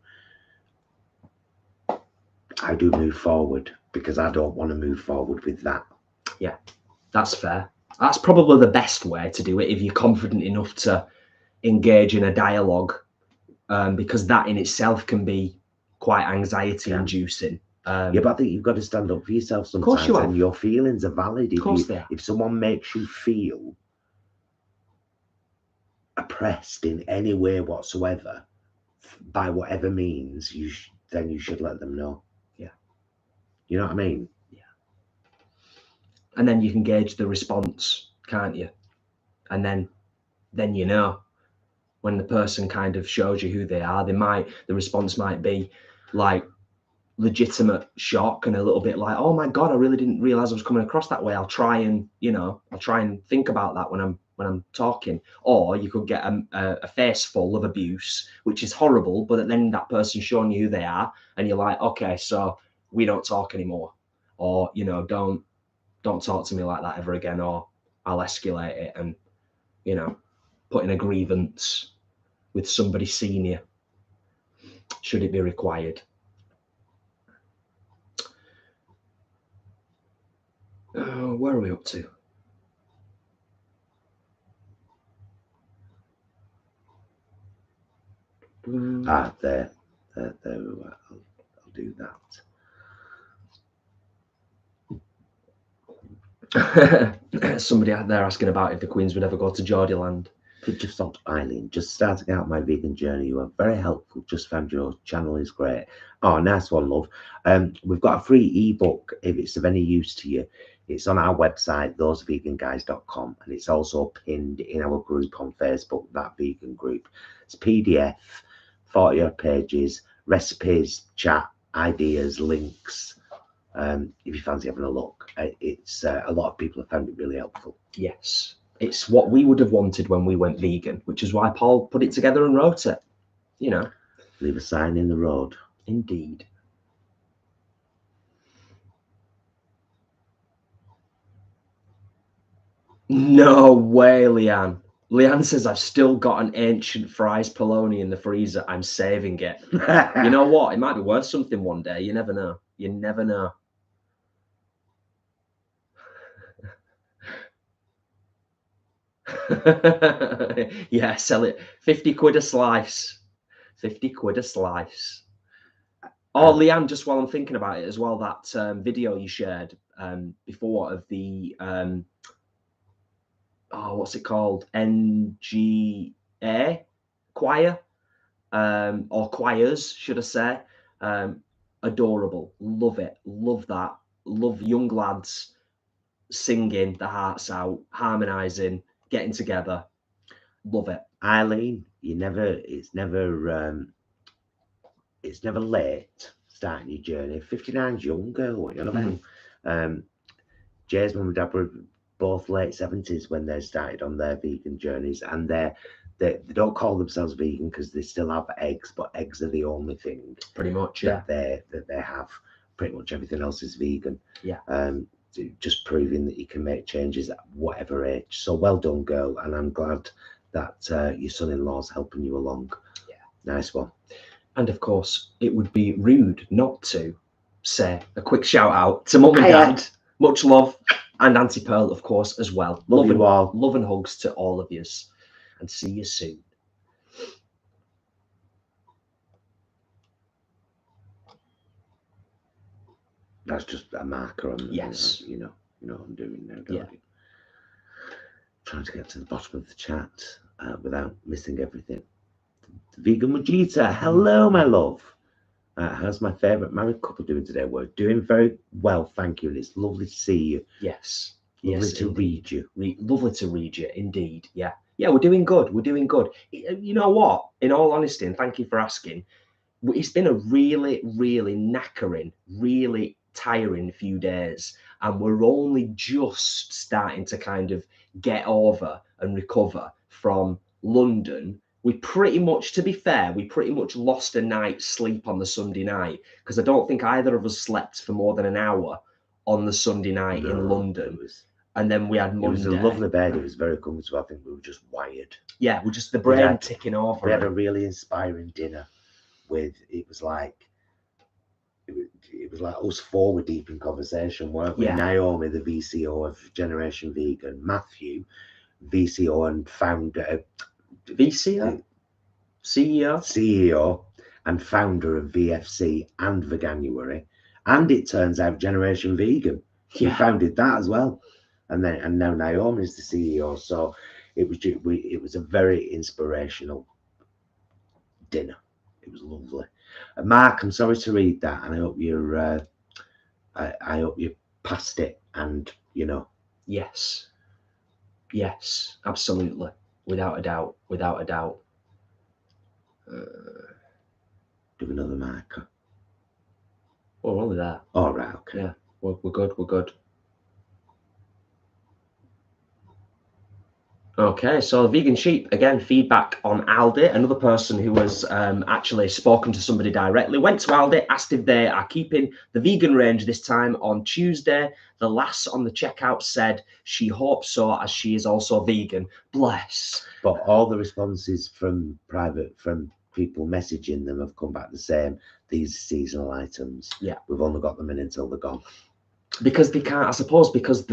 I do move forward because I don't want to move forward with that. Yeah, that's fair. That's probably the best way to do it if you're confident enough to engage in a dialogue, because that in itself can be quite anxiety inducing. Yeah, but I think you've got to stand up for yourself sometimes, course you and your feelings are valid. Of course they are. If someone makes you feel oppressed in any way whatsoever, by whatever means, then you should let them know. Yeah. You know what I mean? Yeah. And then you can gauge the response, can't you? And then you know, when the person kind of shows you who they are, the response might be like legitimate shock and a little bit like, oh my God, I really didn't realize I was coming across that way. I'll try and think about that when I'm talking. Or you could get a face full of abuse, which is horrible, but then that person's showing you who they are and you're like, okay, so we don't talk anymore. Or, you know, don't talk to me like that ever again, or I'll escalate it and, you know, put in a grievance with somebody senior, should it be required. Where are we up to? There. I'll do that. Somebody out there asking about if the Queens would ever go to Geordieland. Just thought, Eileen, just starting out my vegan journey. You are very helpful. Just found your channel is great. Oh, nice one, love. We've got a free ebook if it's of any use to you. It's on our website, thoseveganguys.com, and it's also pinned in our group on Facebook, that vegan group. It's PDF, 40 pages, recipes, chat, ideas, links. If you fancy having a look, it's a lot of people have found it really helpful. Yes. It's what we would have wanted when we went vegan, which is why Paul put it together and wrote it, you know. Leave a sign in the road. Indeed. No way, Leanne. Leanne says, I've still got an ancient fries polony in the freezer. I'm saving it. You know what? It might be worth something one day. You never know. You never know. Yeah, sell it. 50 quid a slice. 50 quid a slice. Oh, Leanne, just while I'm thinking about it as well, that video you shared before of the what's it called? NGA choir, or choirs, should I say? Adorable. Love it. Love that. Love young lads singing their hearts out, harmonizing, getting together. Love it. Eileen, it's never late starting your journey. 59's young, girl. What you know about? Jay's mum and dad were both late 70s when they started on their vegan journeys, and they don't call themselves vegan because they still have eggs, but eggs are the only thing pretty much that they have. Pretty much everything else is vegan. Yeah. Just proving that you can make changes at whatever age. So well done, girl, and I'm glad that your son-in-law's helping you along. Yeah. Nice one. And of course, it would be rude not to say a quick shout out to mum and dad. Much love, and Auntie Pearl, of course, as well. Love you all. Love and hugs to all of yous, and see you soon. That's just a marker on. Yes. You know what I'm doing now, don't you? Trying to get to the bottom of the chat without missing everything. Vegan Mujita, hello, my love. How's my favourite married couple doing today? We're doing very well, thank you, and it's lovely to see you. Yes. Lovely to read you. Lovely to read you, indeed. Yeah. Yeah, we're doing good. We're doing good. You know what? In all honesty, and thank you for asking, it's been a really, really knackering, really tiring few days, and we're only just starting to kind of get over and recover from London. We pretty much, to be fair, we pretty much lost a night's sleep on the Sunday night, because I don't think either of us slept for more than an hour on the Sunday night in London. And then we had Monday. It was a lovely bed. It was very comfortable. I think we were just wired. Yeah, we're just the brain ticking over. We had a really inspiring dinner it was like us four were deep in conversation, weren't we? Yeah. Naomi, the VCO of Generation Vegan, Matthew, VCO and founder, VCO? CEO? CEO and founder of VFC and Veganuary, and it turns out Generation Vegan. He founded that as well, and now Naomi is the CEO. So it was a very inspirational dinner. It was lovely. Mark, I'm sorry to read that, and I hope you're I hope you passed it, and you know. Yes, absolutely, without a doubt. Do another marker. Well, we're only there. All right, okay. Yeah, we're good. Okay, so Vegan Sheep, again, feedback on Aldi. Another person who has actually spoken to somebody directly, went to Aldi, asked if they are keeping the vegan range this time on Tuesday. The lass on the checkout said she hopes so, as she is also vegan. Bless. But all the responses from people messaging them have come back the same. These seasonal items, we've only got them in until they're gone. Because they can't, I suppose, because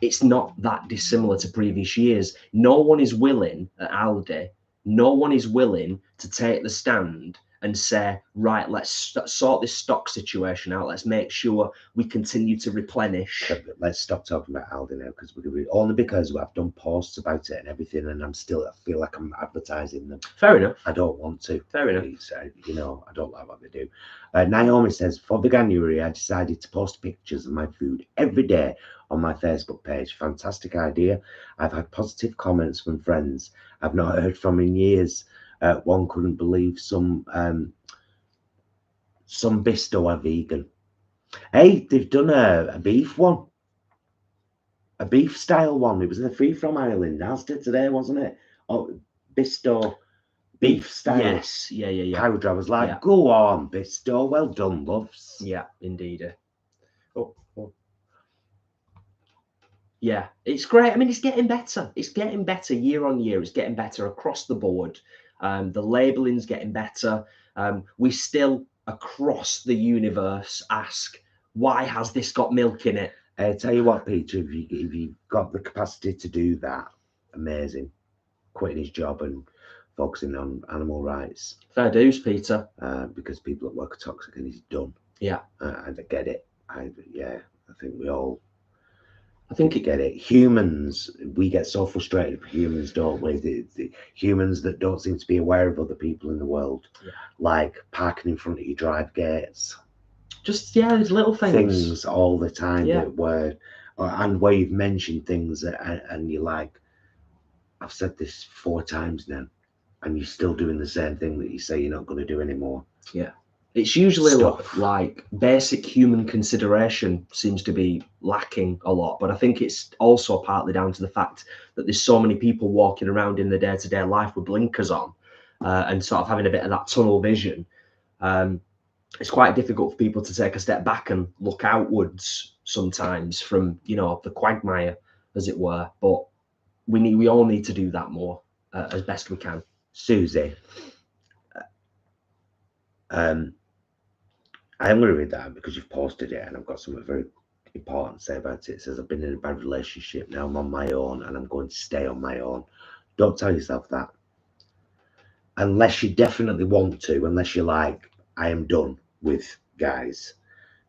it's not that dissimilar to previous years. No one is willing at Aldi, no one is willing to take the stand and say, right, let's sort this stock situation out. Let's make sure we continue to replenish. Let's stop talking about Aldi now, because only because I've done posts about it and everything, and I feel like I'm advertising them. Fair enough. I don't want to. Fair enough. You know, I don't like what they do. Naomi says, for Veganuary, I decided to post pictures of my food every day on my Facebook page. Fantastic idea. I've had positive comments from friends I've not heard from in years. One couldn't believe some Bisto are vegan. Hey, they've done a beef one, a beef style one. It was the Free From Ireland Asda today, wasn't it? Oh, Bisto beef style. Yes, yeah. Powder. I was like, go on, Bisto. Well done, loves. Yeah, indeed. Oh. Yeah, it's great. I mean, it's getting better. It's getting better year on year. It's getting better across the board. The labeling's getting better. We still, across the universe, ask, why has this got milk in it? Tell you what, Peter, if you've got the capacity to do that, amazing. Quitting his job and focusing on animal rights. Fair dues, Peter. Because people at work are toxic and he's done. Yeah. And I get it. I think we all... I think you get it. Humans, we get so frustrated with humans, don't we? The humans that don't seem to be aware of other people in the world, like parking in front of your drive gates. Just there's little things all the time that where you've mentioned things and you're like, I've said this 4 times now, and you're still doing the same thing that you say you're not going to do anymore. Yeah. It's usually like basic human consideration seems to be lacking a lot, but I think it's also partly down to the fact that there's so many people walking around in their day-to-day life with blinkers on and sort of having a bit of that tunnel vision. It's quite difficult for people to take a step back and look outwards sometimes from, you know, the quagmire, as it were. But we all need to do that more as best we can. Susie, I am going to read that because you've posted it and I've got something very important to say about it. It says, I've been in a bad relationship. Now I'm on my own and I'm going to stay on my own. Don't tell yourself that. Unless you definitely want to, unless you're like, I am done with guys.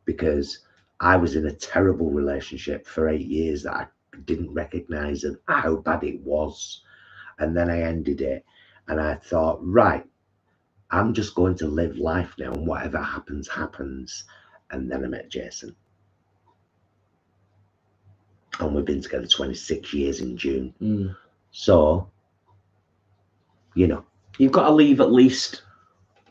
Because I was in a terrible relationship for 8 years that I didn't recognize how bad it was. And then I ended it and I thought, right, I'm just going to live life now, and whatever happens, happens. And then I met Jason. And we've been together 26 years in June. So, you know. You've got to leave at least...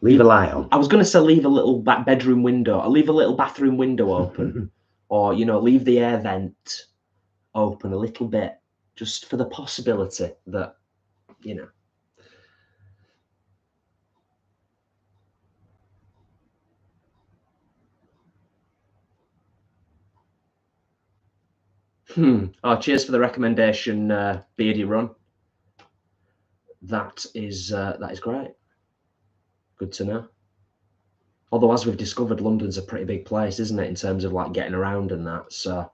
Leave a light on. I was going to say leave a little bedroom window. I'll leave a little bathroom window open. Or, you know, leave the air vent open a little bit. Just for the possibility that, you know. Oh, cheers for the recommendation, Beardy Run. That is great. Good to know. Although, as we've discovered, London's a pretty big place, isn't it, in terms of like getting around and that. So,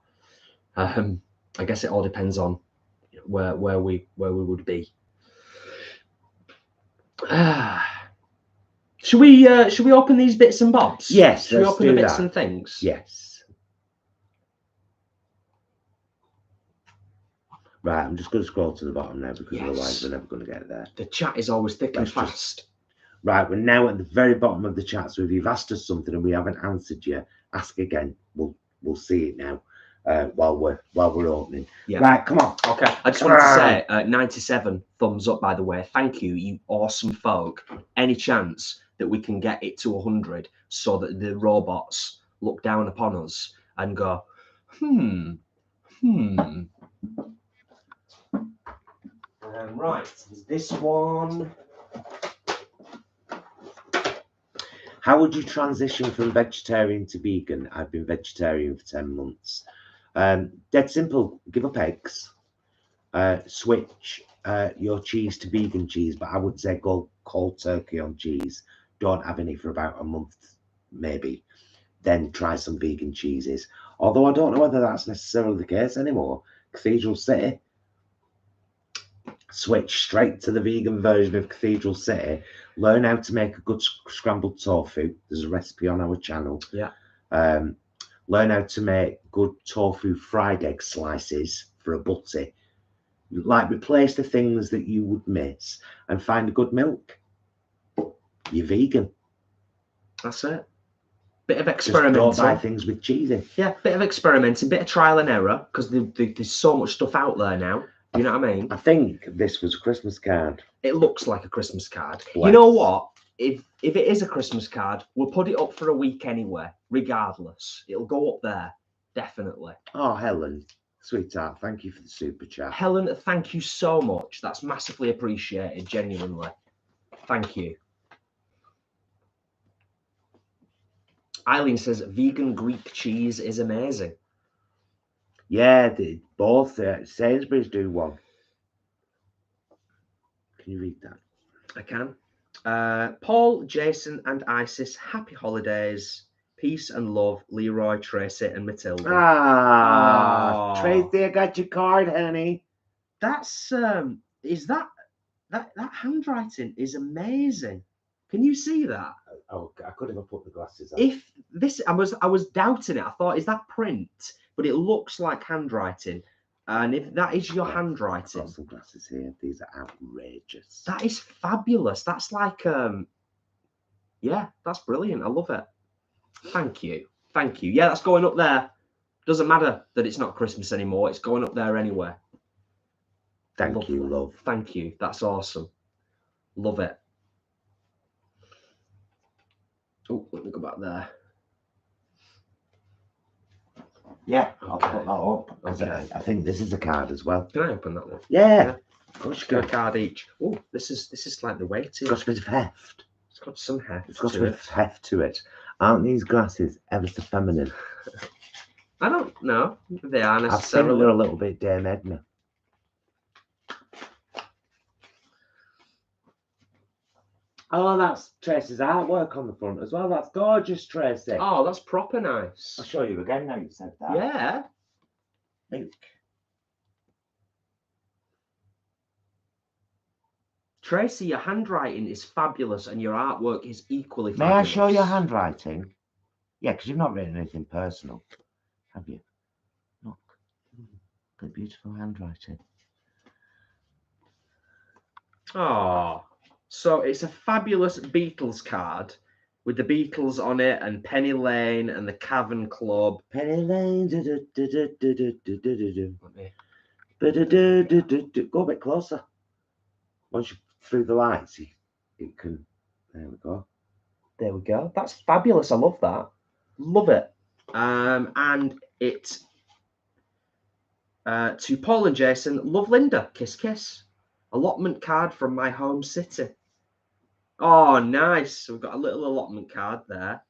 I guess it all depends on where we would be. Should we open these bits and bobs? Yes, Should we let's open do the bits that. and things? Yes. Right, I'm just going to scroll to the bottom now because otherwise we're never going to get there. The chat is always thick and fast. Right, we're now at the very bottom of the chat. So if you've asked us something and we haven't answered you, ask again. We'll see it now while we're opening. Yeah. Right, come on. Okay. I just wanted to say 97 thumbs up, by the way. Thank you, you awesome folk. Any chance that we can get it to 100 so that the robots look down upon us and go, right, this one. How would you transition from vegetarian to vegan? I've been vegetarian for 10 months. Dead simple. Give up eggs. Switch your cheese to vegan cheese, but I would say go cold turkey on cheese. Don't have any for about a month, maybe. Then try some vegan cheeses. Although I don't know whether that's necessarily the case anymore. Cathedral City. Switch straight to the vegan version of Cathedral City. Learn how to make a good scrambled tofu. There's a recipe on our channel. Yeah. Learn how to make good tofu fried egg slices for a butty. Like, replace the things that you would miss and find a good milk. You're vegan. That's it. Bit of experimenting. Just don't buy things with cheese in. Yeah, bit of experimenting, bit of trial and error, because there's so much stuff out there now. You know what I mean? I think this was a Christmas card. It looks like a Christmas card. Bless. You know what? If it is a Christmas card, we'll put it up for a week anyway, regardless. It'll go up there, definitely. Oh, Helen, sweetheart, thank you for the super chat. Helen, thank you so much. That's massively appreciated, genuinely. Thank you. Eileen says vegan Greek cheese is amazing. Yeah, both Sainsbury's do one. Can you read that? I can. Paul, Jason, and Isis, happy holidays. Peace and love, Leroy, Tracy, and Matilda. Tracy, I got your card, honey. That's is that handwriting is amazing. Can you see that? Oh, I couldn't have put the glasses on. If this, I was doubting it. I thought, is that print? But it looks like handwriting. And if that is your handwriting, I've got some glasses here. These are outrageous. That is fabulous. That's like yeah, that's brilliant. I love it. Thank you. Thank you. Yeah, that's going up there. Doesn't matter that it's not Christmas anymore. It's going up there anyway. Thank you, love. Thank you. That's awesome. Love it. Oh, let me go back there. Yeah, I'll put that up. Okay. I think this is a card as well. Can I open that one? Yeah. Let's get a card each. Oh, this is like the weighting. It's got a bit of heft. It's got some heft. It's got a bit of heft to it. Aren't these glasses ever so feminine? I don't know if they are necessarily. I think they're a little bit Dame Edna. Oh, that's Tracy's artwork on the front as well. That's gorgeous, Tracy. Oh, that's proper nice. I'll show you again now you said that. Yeah. Look. Tracy, your handwriting is fabulous and your artwork is equally fabulous. May I show your handwriting? Yeah, because you've not written anything personal, have you? Look. Good, beautiful handwriting. Oh. So it's a fabulous Beatles card with the Beatles on it and Penny Lane and the Cavern Club. Penny Lane. Go a bit closer. Once you're through the lights, it can. There we go. There we go. That's fabulous. I love that. Love it. And it to Paul and Jason. Love Linda. Kiss, kiss. Allotment card from my home city. Oh, nice. So we've got a little allotment card there.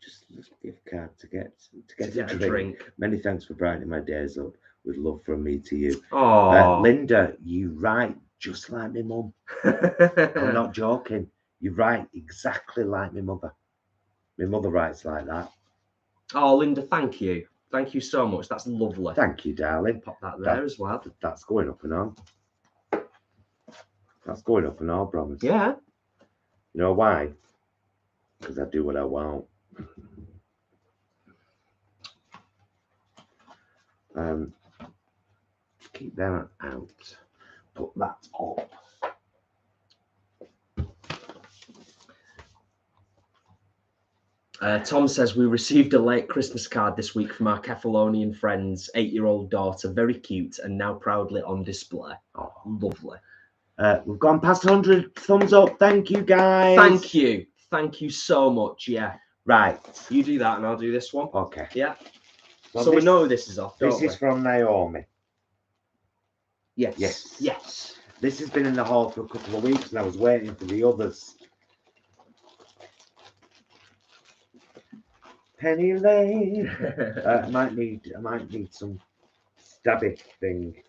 Just a gift card to get a drink. Many thanks for brightening my days up with love from me to you. Oh, Linda, you write just like my mum. I'm not joking. You write exactly like my mother. My mother writes like that. Oh, Linda, thank you. Thank you so much. That's lovely. Thank you, darling. Pop that there as well. That's going up and on. That's going up and all, promise. Yeah. You know why? Because I do what I want. Keep them out. Put that up. Tom says we received a late Christmas card this week from our Kefalonian friends, 8-year-old daughter, very cute and now proudly on display. Oh, lovely. We've gone past 100 thumbs up. Thank you, guys. Thank you. Thank you so much. Yeah. Right. You do that and I'll do this one. Okay. Yeah. Well, so we know this is off, This is from Naomi. Yes. Yes. Yes. This has been in the hall for a couple of weeks and I was waiting for the others. Penny Lane. I might need some stabby thing.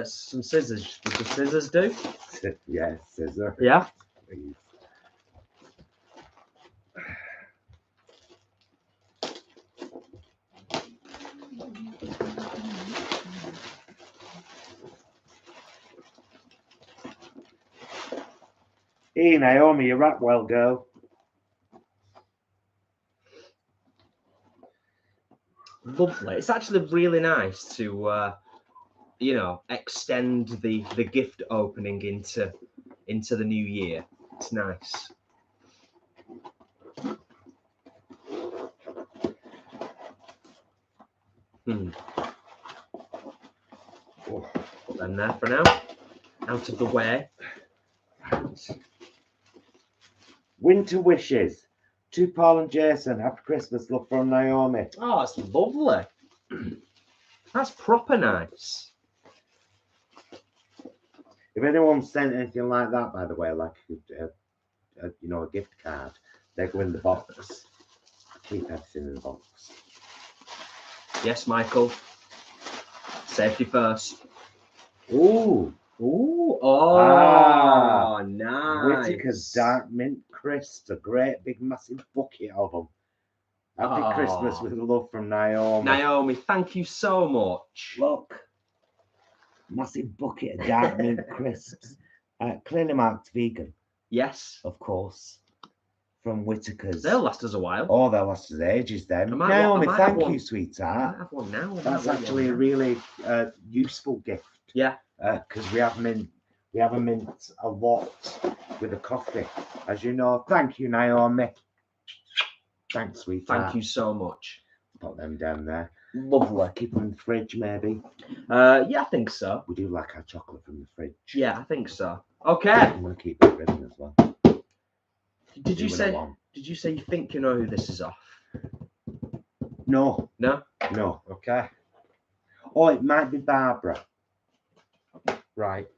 Some scissors. Does the scissors do? Yeah, scissor. Yeah. Please. Hey Naomi, you rap well, girl. Lovely. It's actually really nice to, you know, extend the gift opening into the new year. It's nice. Put them there for now. Out of the way. Winter wishes to Paul and Jason. Happy Christmas, love from Naomi. Oh, it's lovely. That's proper nice. If anyone sent anything like that, by the way, like you know, a gift card, they go in the box. Keep everything in the box. Yes, Michael. Safety first. Ooh. Ooh. Oh, nice. Whittaker's Dark Mint Crisps. A great big massive bucket of them. Happy Christmas with love from Naomi. Naomi, thank you so much. Look. Massive bucket of Dark Mint Crisps. Clearly marked vegan. Yes. Of course. From Whittaker's. They'll last us a while. Oh, they'll last us ages then. Naomi, thank you, sweetheart. I have one now. That's actually a really useful gift. Yeah. Because we have mint a lot with the coffee, as you know. Thank you, Naomi. Thanks, sweetheart. Thank you so much. Put them down there. Lovely. Keep them in the fridge, maybe. Yeah, I think so. We do like our chocolate from the fridge. Yeah, I think so. Okay. I'm gonna keep it ribbon as well. Did you say you think you know who this is off? No. No? No. Okay. Oh, it might be Barbara. Right.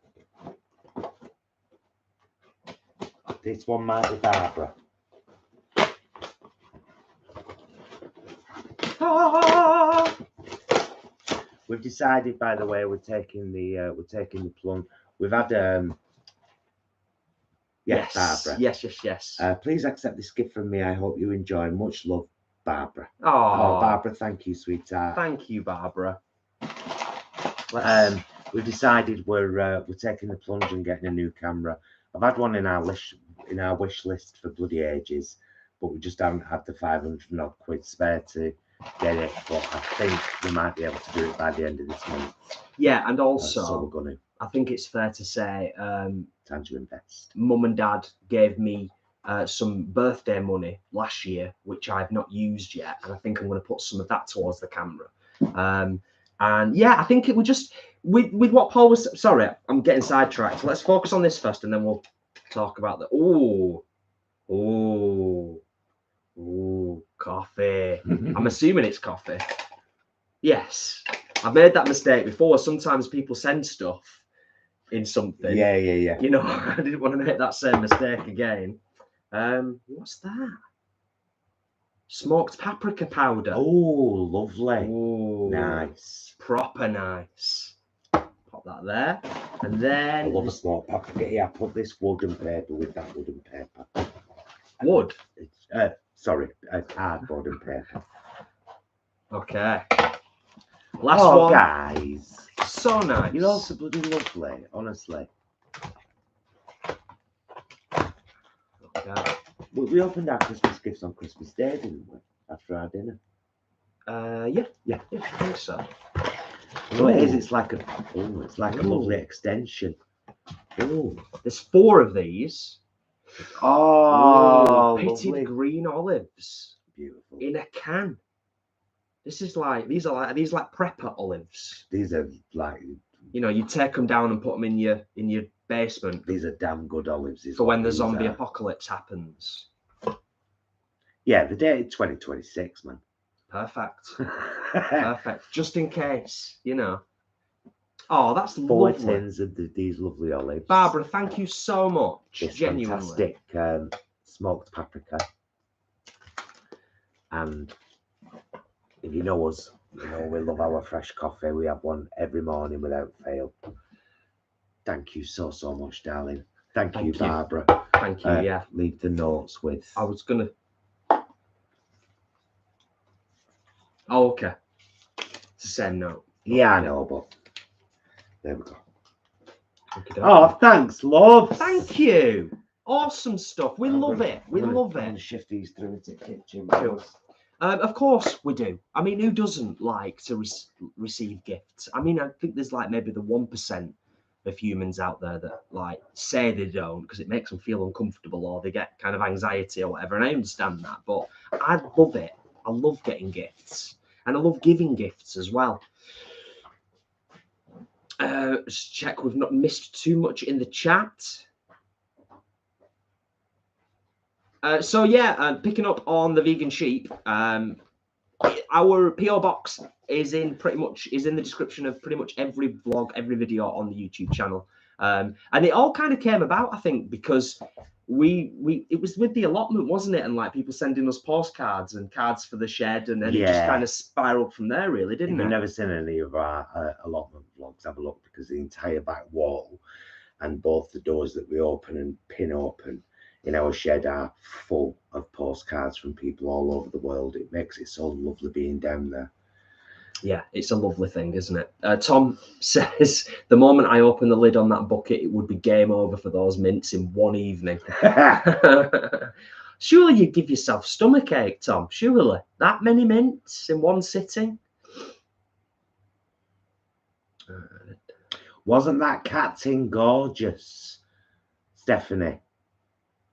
This one might be Barbara. Ah! We've decided, by the way, we're taking the plum. We've had yes, Barbara. Yes. Please accept this gift from me. I hope you enjoy. Much love, Barbara. Oh, Barbara, thank you, sweetheart. Thank you, Barbara. We've decided we're taking the plunge and getting a new camera. I've had one in our wish list for bloody ages, but we just haven't had the 500 odd quid spare to get it. But I think we might be able to do it by the end of this month. Yeah, and also so we're gonna. I think it's fair to say, time to invest. Mum and Dad gave me some birthday money last year, which I've not used yet, and I think I'm going to put some of that towards the camera. And yeah, I think it would just with what Paul was. Sorry, I'm getting sidetracked. So let's focus on this first, and then we'll talk about the coffee. I'm assuming it's coffee. Yes, I've made that mistake before. Sometimes people send stuff in something. Yeah. You know, I didn't want to make that same mistake again. What's that? Smoked paprika powder. Oh, lovely. Oh, nice. Proper nice. Pop that there. And then... I love a smoked paprika. Yeah, put this wooden paper with that wooden paper. Wood? Sorry, cardboard and paper. Okay. Last one. Guys. So nice. You're also bloody lovely, honestly. Yeah. We opened our Christmas gifts on Christmas Day, didn't we? After our dinner. Yeah, I think so. So it is. It's like a lovely extension. Oh, there's 4 of these. Oh, pitted lovely. green olives. Beautiful. In a can. These are like prepper olives. These are like, you know, you take them down and put them in your basement. These are damn good olives. For when the zombie apocalypse happens. Yeah, the day 2026, man. Perfect. Perfect. Just in case, you know. Oh, that's 4 lovely. tins of these lovely olives. Barbara, thank you so much. This genuinely. fantastic smoked paprika. And if you know us, you know we love our fresh coffee. We have one every morning without fail. Thank you so much, darling. Thank you, Barbara. Thank you. Yeah. Leave the notes with. I was gonna. Oh, okay. It's the same note. Yeah, I know, but there we go. Okay, oh, thanks, love. Thank you. Awesome stuff. We love it. We love I'm it. gonna shift these through into the kitchen. Of course we do. I mean, who doesn't like to receive gifts? I mean, I think there's like maybe the 1% of humans out there that like say they don't because it makes them feel uncomfortable or they get kind of anxiety or whatever. And I understand that, but I love it. I love getting gifts and I love giving gifts as well. Let's check we've not missed too much in the chat. So yeah, picking up on the vegan sheep, our PO box is in the description of pretty much every vlog, every video on the YouTube channel, and it all kind of came about, I think, because it was with the allotment, wasn't it? And like people sending us postcards and cards for the shed, and then it just kind of spiraled from there, really, didn't it? If you've never seen any of our allotment vlogs, have a look, because the entire back wall and both the doors that we open and pin open in our shed are full of postcards from people all over the world. It makes it so lovely being down there. Yeah, it's a lovely thing, isn't it? Tom says, the moment I open the lid on that bucket, it would be game over for those mints in one evening. Surely you'd give yourself stomachache, Tom. Surely. That many mints in one sitting? Wasn't that cat tin gorgeous, Stephanie?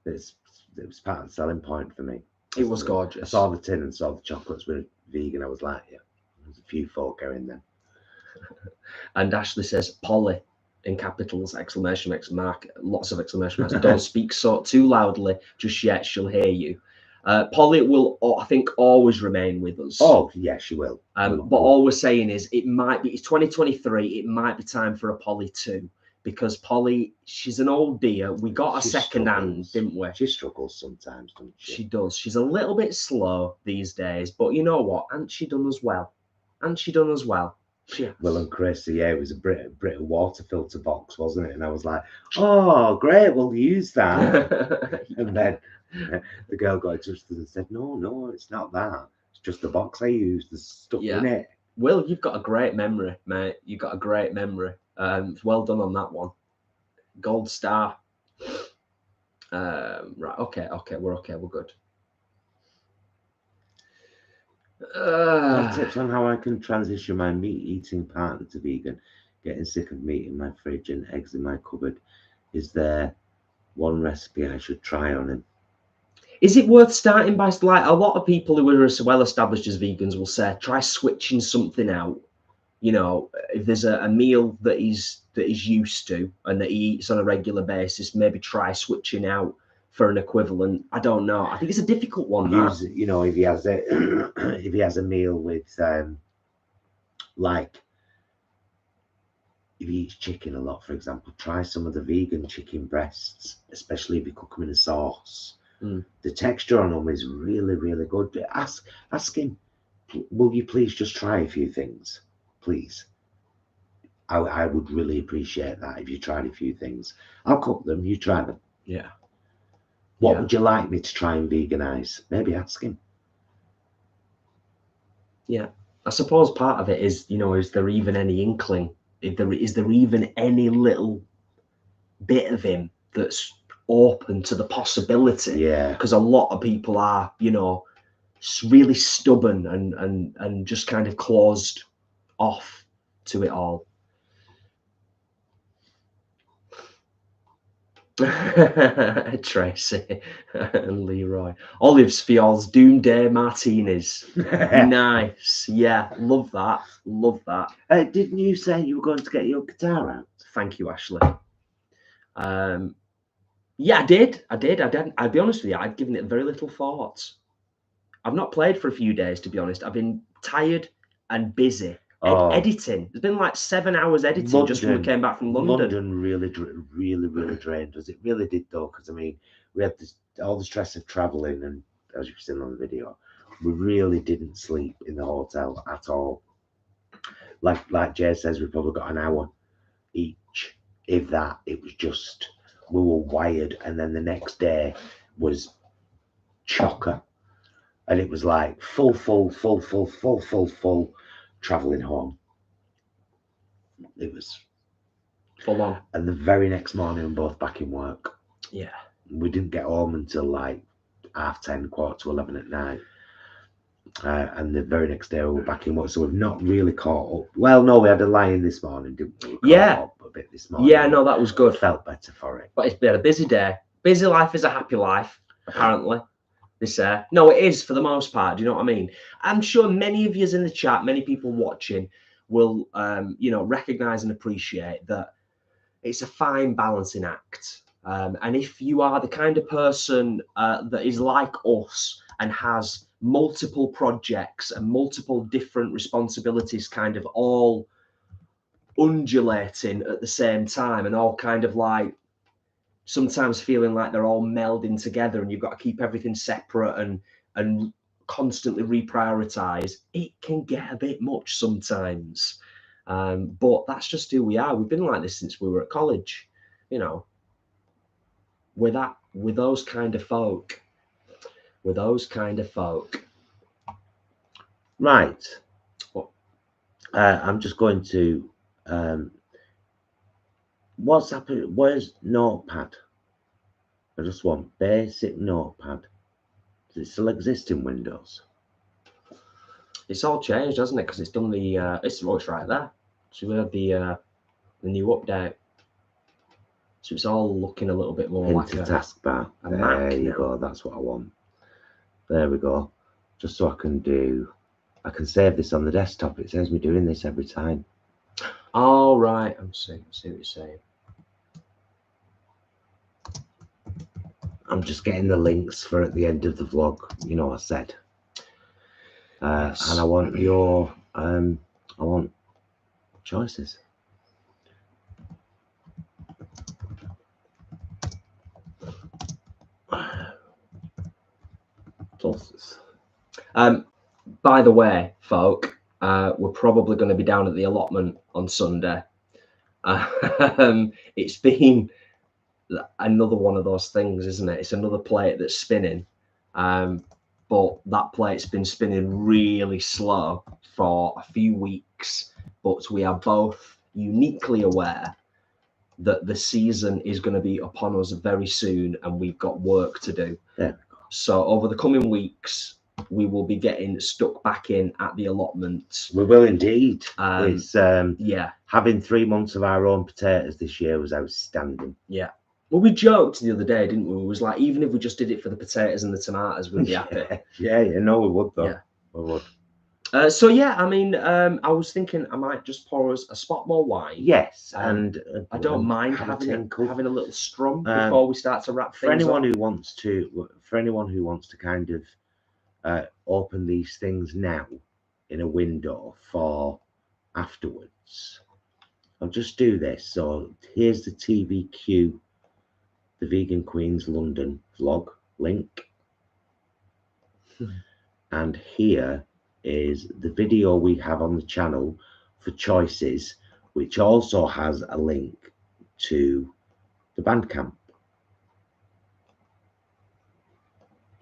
It was part of the selling point for me. It was gorgeous. I saw the tin and saw the chocolates were vegan. I was like, yeah, there's a few folk going there. And Ashley says, Polly, in capitals, exclamation mark, lots of exclamation marks. Don't speak too loudly just yet. She'll hear you. Polly will, I think, always remain with us. Oh, yeah, she will. But all we're saying is it's 2023. It might be time for a Polly 2. Because Polly, she's an old dear. We got a second hand, didn't we? She struggles sometimes, doesn't she? She does. She's a little bit slow these days, but you know what? And she done as well. Well, and Chris, yeah, it was a Brit water filter box, wasn't it? And I was like, oh, great, we'll use that. And then the girl got interested and said, no, it's not that. It's just the box I used. There's stuff in it. Will, you've got a great memory, mate. You've got a great memory. Well done on that one. Gold star. Right, okay, we're good. Tips on how I can transition my meat eating partner to vegan. Getting sick of meat in my fridge and eggs in my cupboard. Is there one recipe I should try on him? Is it worth starting by, like, a lot of people who are as well established as vegans will say, try switching something out. You know, if there's a meal that he's used to and that he eats on a regular basis, maybe try switching out for an equivalent. I don't know. I think it's a difficult one. You know, if he has a meal with like if he eats chicken a lot, for example, try some of the vegan chicken breasts, especially if you cook them in a sauce. The texture on them is really, really good. Ask him, will you please just try a few things? Please. I would really appreciate that if you tried a few things. I'll cook them, you try them. Yeah. What would you like me to try and veganize? Maybe ask him. Yeah. I suppose part of it is, you know, is there even any inkling? Is there even any little bit of him that's open to the possibility. Yeah. Because a lot of people are, you know, really stubborn and just kind of closed off to it all. Tracy and Leroy. Olives for y'all's Doomday Martinis. Nice. Yeah, love that. Love that. Didn't you say you were going to get your guitar out? Thank you, Ashley. Yeah, I did. I'd be honest with you, I'd given it very little thought. I've not played for a few days, to be honest. I've been tired and busy. Editing. It's been like 7 hours editing just when we came back from London. London really drained us. It really did, though, because I mean, we had all the stress of traveling, and as you've seen on the video, we really didn't sleep in the hotel at all. Like Jay says, we probably got an hour each, if that. It was just, we were wired, and then the next day was chocker, and it was like full traveling home. It was full on. And the very next morning, we're both back in work. Yeah. We didn't get home until like 10:30, 11:15 at night. And the very next day, we were back in work. So we've not really caught up. Well, no, we had a lie-in this morning, didn't we? Yeah. Up a bit this morning. Yeah, no, that was good. Felt better for it. But it's been a busy day. Busy life is a happy life, apparently. No, it is for the most part. Do you know what I mean? I'm sure many of you in the chat, many people watching will, you know, recognize and appreciate that it's a fine balancing act. And if you are the kind of person that is like us and has multiple projects and multiple different responsibilities kind of all undulating at the same time and all kind of like sometimes feeling like they're all melding together and you've got to keep everything separate and constantly reprioritize, it can get a bit much sometimes. But that's just who we are. We've been like this since we were at college, you know. With those kind of folk. Right. What? I'm just going to what's happened? Where's Notepad? I just want basic Notepad. Does it still exist in Windows? It's all changed, hasn't it? Because it's done the it's right there. So we had the new update. So it's all looking a little bit more like a taskbar. There you go. That's what I want. There we go. Just so I can save this on the desktop. It saves me doing this every time. Oh, right. I see what you're saying. I'm just getting the links for at the end of the vlog. You know, I said. Yes. And I want your I want choices. By the way, folk, we're probably going to be down at the allotment on Sunday. It's been another one of those things, isn't it? It's another plate that's spinning. But that plate's been spinning really slow for a few weeks. But we are both uniquely aware that the season is going to be upon us very soon and we've got work to do. Yeah. So over the coming weeks, we will be getting stuck back in at the allotment. We will indeed. It's yeah. Having 3 months of our own potatoes this year was outstanding. Yeah. Well, we joked the other day, didn't we? It was like, even if we just did it for the potatoes and the tomatoes, we'd be happy. Yeah, no, we would though. Yeah. We would. So yeah, I mean, I was thinking I might just pour us a spot more wine. Yes, and I don't mind having a little strum before we start to wrap things for anyone up. who wants to kind of open these things now in a window for afterwards. I'll just do this. So here's the TVQ, the Vegan Queens London vlog link, and here is the video we have on the channel for choices, which also has a link to the Bandcamp.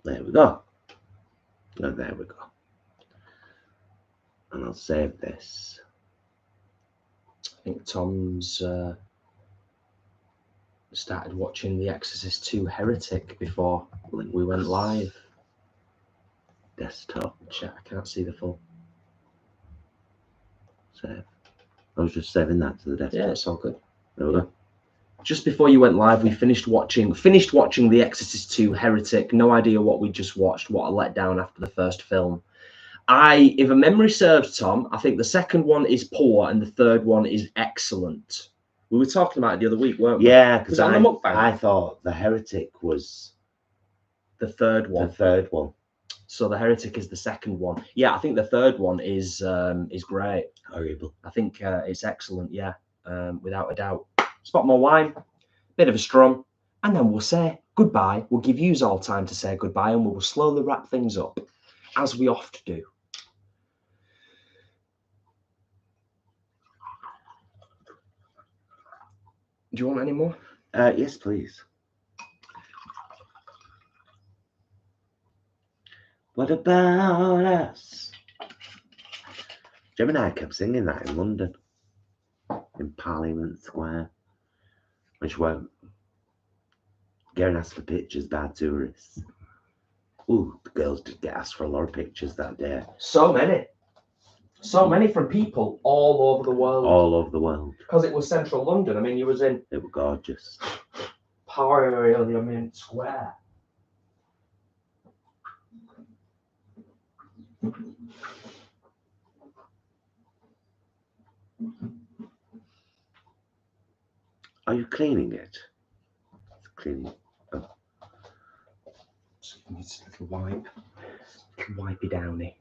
There we go. Oh, there we go. And I'll save this. I think Tom's started watching The Exorcist 2 Heretic before we went live. Desktop. Chat, I can't see the full. Save. I was just saving that to the desktop. Yeah, it's all good. There we go. Just before you went live, we finished watching The Exorcist 2 Heretic. No idea what we just watched. What a letdown after the first film. If a memory serves, Tom, I think the second one is poor and the third one is excellent. We were talking about it the other week, weren't we? Yeah, because I thought The Heretic was the third one. The third one. So The Heretic is the second one. Yeah, I think the third one is great. Horrible. I think it's excellent. Yeah, without a doubt. Spot more wine, bit of a strum, and then we'll say goodbye. We'll give you all time to say goodbye, and we will slowly wrap things up, as we oft do. Do you want any more? Yes, please. What about us? Gemini kept singing that in London, in Parliament Square, which were getting asked for pictures by tourists. Ooh, the girls did get asked for a lot of pictures that day. So many from people all over the world. All over the world. Because it was central London. I mean, you was in. They were gorgeous. Parliament Square. Are you cleaning it? Cleaning. Oh. So it needs a little wipe. Wipey downy.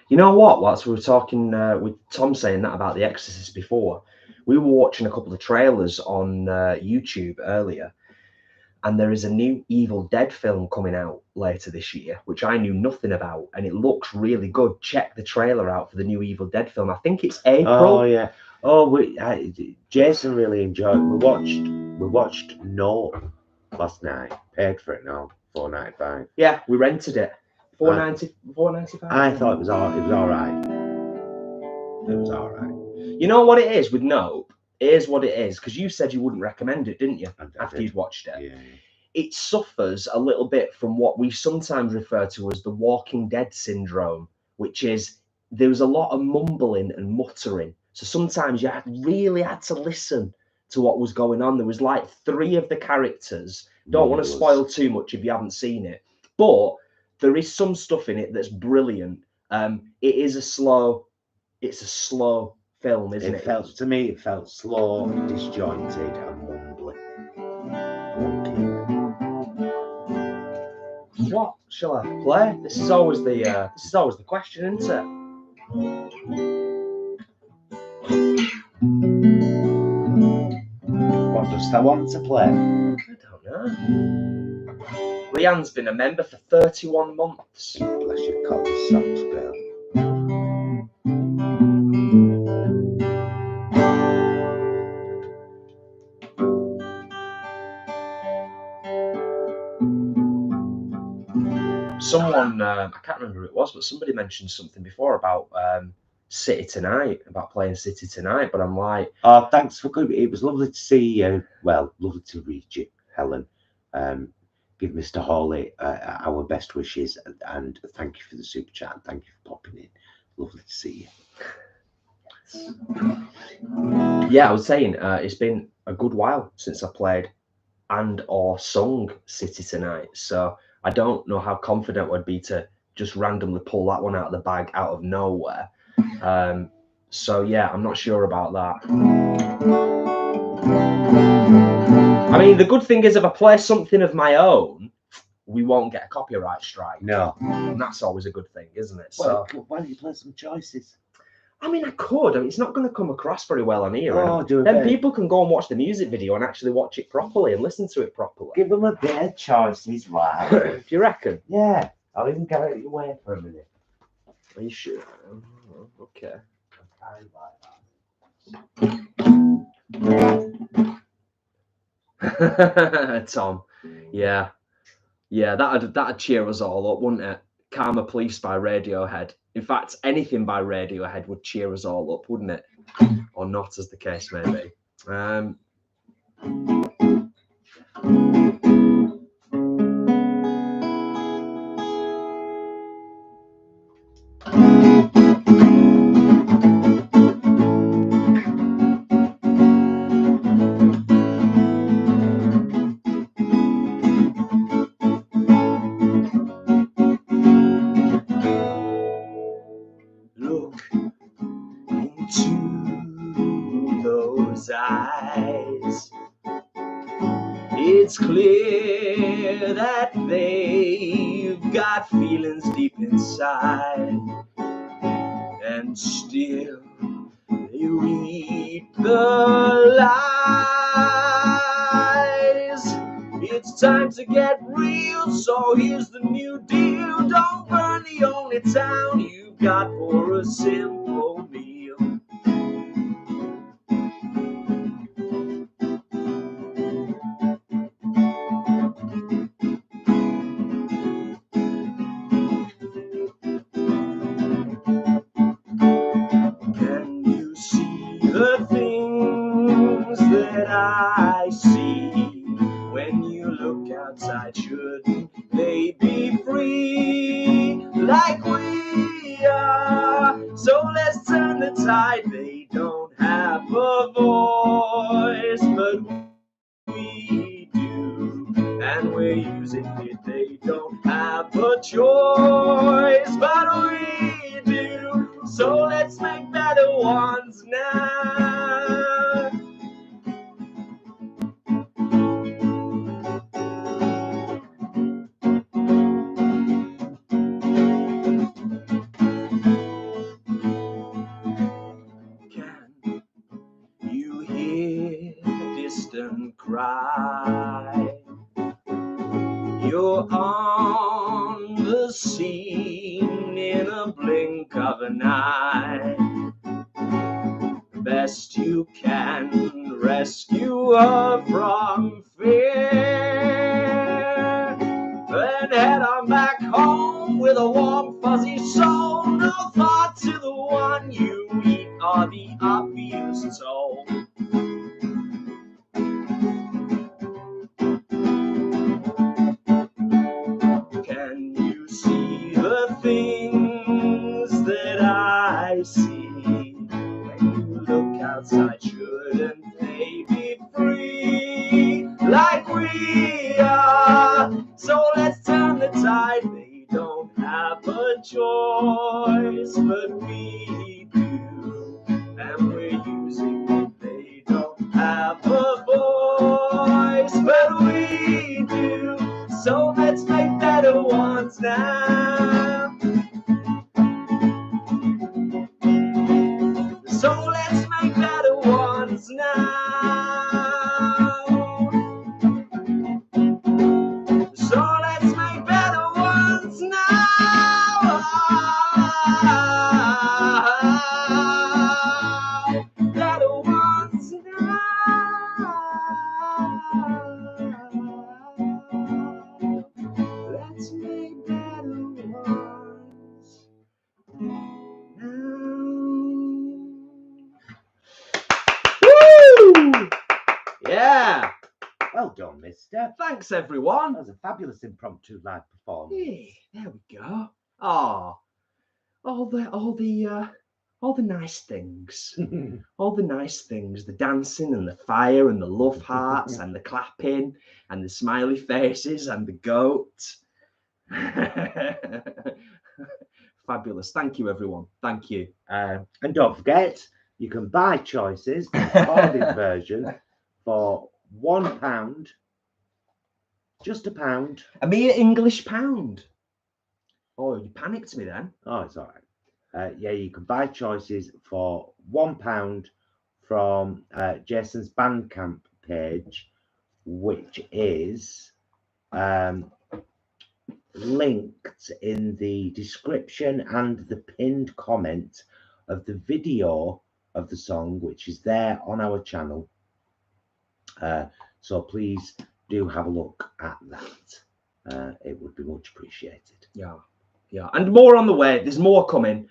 You know what? Whilst we were talking with Tom saying that about The Exorcist before, we were watching a couple of trailers on YouTube earlier, and there is a new Evil Dead film coming out later this year, which I knew nothing about, and it looks really good. Check the trailer out for the new Evil Dead film. I think it's April. Oh yeah. Oh, Jason really enjoyed. We watched No last night. Paid for it now, $4.95. Yeah, we rented it. $4.95. I thought it was all right. It was all right. You know what it is with Nope? Here's what it is, because you said you wouldn't recommend it, didn't you? After you'd watched it. Yeah. It suffers a little bit from what we sometimes refer to as the Walking Dead syndrome, which is there's a lot of mumbling and muttering. So sometimes you really had to listen to what was going on. There was like 3 of the characters. Don't want to spoil too much if you haven't seen it, but there is some stuff in it that's brilliant. It's a slow film, isn't it? To me, it felt slow, disjointed, and mumbling. What shall I play? This is always the question, isn't it? What does that want to play? I don't know. Leanne's been a member for 31 months. Bless your cotton socks, girl. Someone, I can't remember who it was, but somebody mentioned something before about City Tonight, about playing City Tonight, but I'm like... Oh, thanks for coming. It was lovely to see you. Well, lovely to read you, Helen. Give Mr. Hawley our best wishes, and thank you for the super chat, and thank you for popping in. Lovely to see you. Yeah, I was saying, it's been a good while since I played and or sung City Tonight, so I don't know how confident I'd be to just randomly pull that one out of the bag out of nowhere. So yeah, I'm not sure about that. I mean, the good thing is if I play something of my own, we won't get a copyright strike. No. And that's always a good thing, isn't it? Well, so why don't you play some choices? I mean, I could. I mean, it's not going to come across very well on here. Oh, then people can go and watch the music video and actually watch it properly and listen to it properly. Give them a bit of choices, right? Do you reckon? Yeah. I'll even get it away for a minute. Are you sure? Okay. Tom, yeah, that'd cheer us all up, wouldn't it? Karma Police by Radiohead. In fact, anything by Radiohead would cheer us all up, wouldn't it? Or not, as the case may be. Look into those eyes. It's clear that they've got feelings deep inside, and still they read the lies. It's time to get real, so here's the new deal. Don't burn the only town you've got for a simple meal. Can you see the things that I see? When you look outside, shouldn't they be free like we are? So let's turn the tide. They don't have a voice, but we do, and we're using it. They don't have a choice, but we do. So let's make better ones now. Can you hear the distant cry? You're on the scene in a blink of an eye. Best you can rescue her from fear, then head on back home with a warm fuzzy soul. No thought to the one you meet or the obvious toll. Can you see the things that I see? When you look outside, shouldn't they be free like we are? So let's turn the tide. They don't have a choice, but we do, and we're using it. They don't have a voice, but we do. So let's make better ones now. So let's make better ones now. So let's make better ones now. Better ones now. Let's make better ones now. Woo! Yeah. Well done, mister. Thanks, everyone. That was a fabulous impromptu live performance. Hey, there we go. Oh, all the nice things. All the nice things. The dancing and the fire and the love hearts and the clapping and the smiley faces and the goat. Fabulous. Thank you, everyone. Thank you. And don't forget, you can buy Choices, the recorded version, for £1, just £1. A mere English pound. Oh, you panicked me then. Oh, it's all right. Yeah, you can buy Choices for £1 from Jason's Bandcamp page, which is linked in the description and the pinned comment of the video of the song, which is there on our channel. So please do have a look at that. It would be much appreciated. Yeah, and more on the way. There's more coming.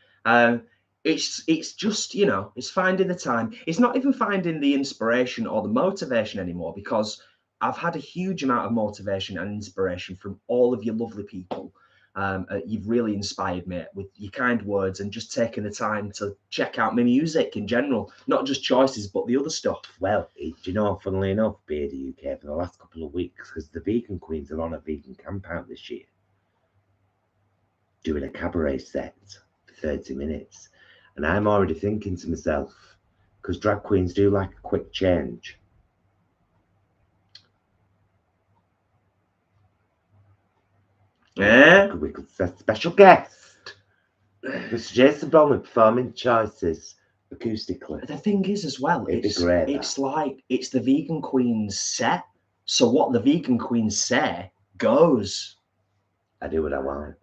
it's just, you know, it's finding the time. It's not even finding the inspiration or the motivation anymore, because I've had a huge amount of motivation and inspiration from all of you lovely people. You've really inspired me with your kind words and just taking the time to check out my music in general, not just Choices, but the other stuff. Well, do you know, funnily enough, Beardy UK for the last couple of weeks, because the Vegan Queens are on a vegan camp out this year, doing a cabaret set for 30 minutes. And I'm already thinking to myself, because drag queens do like a quick change. Yeah. We could set special guest, Mr. Jason Bromley, performing Choices acoustically. The thing is, as well, It'd be great, it's like, it's the Vegan Queens set. So what the Vegan Queens say goes. I do what I want.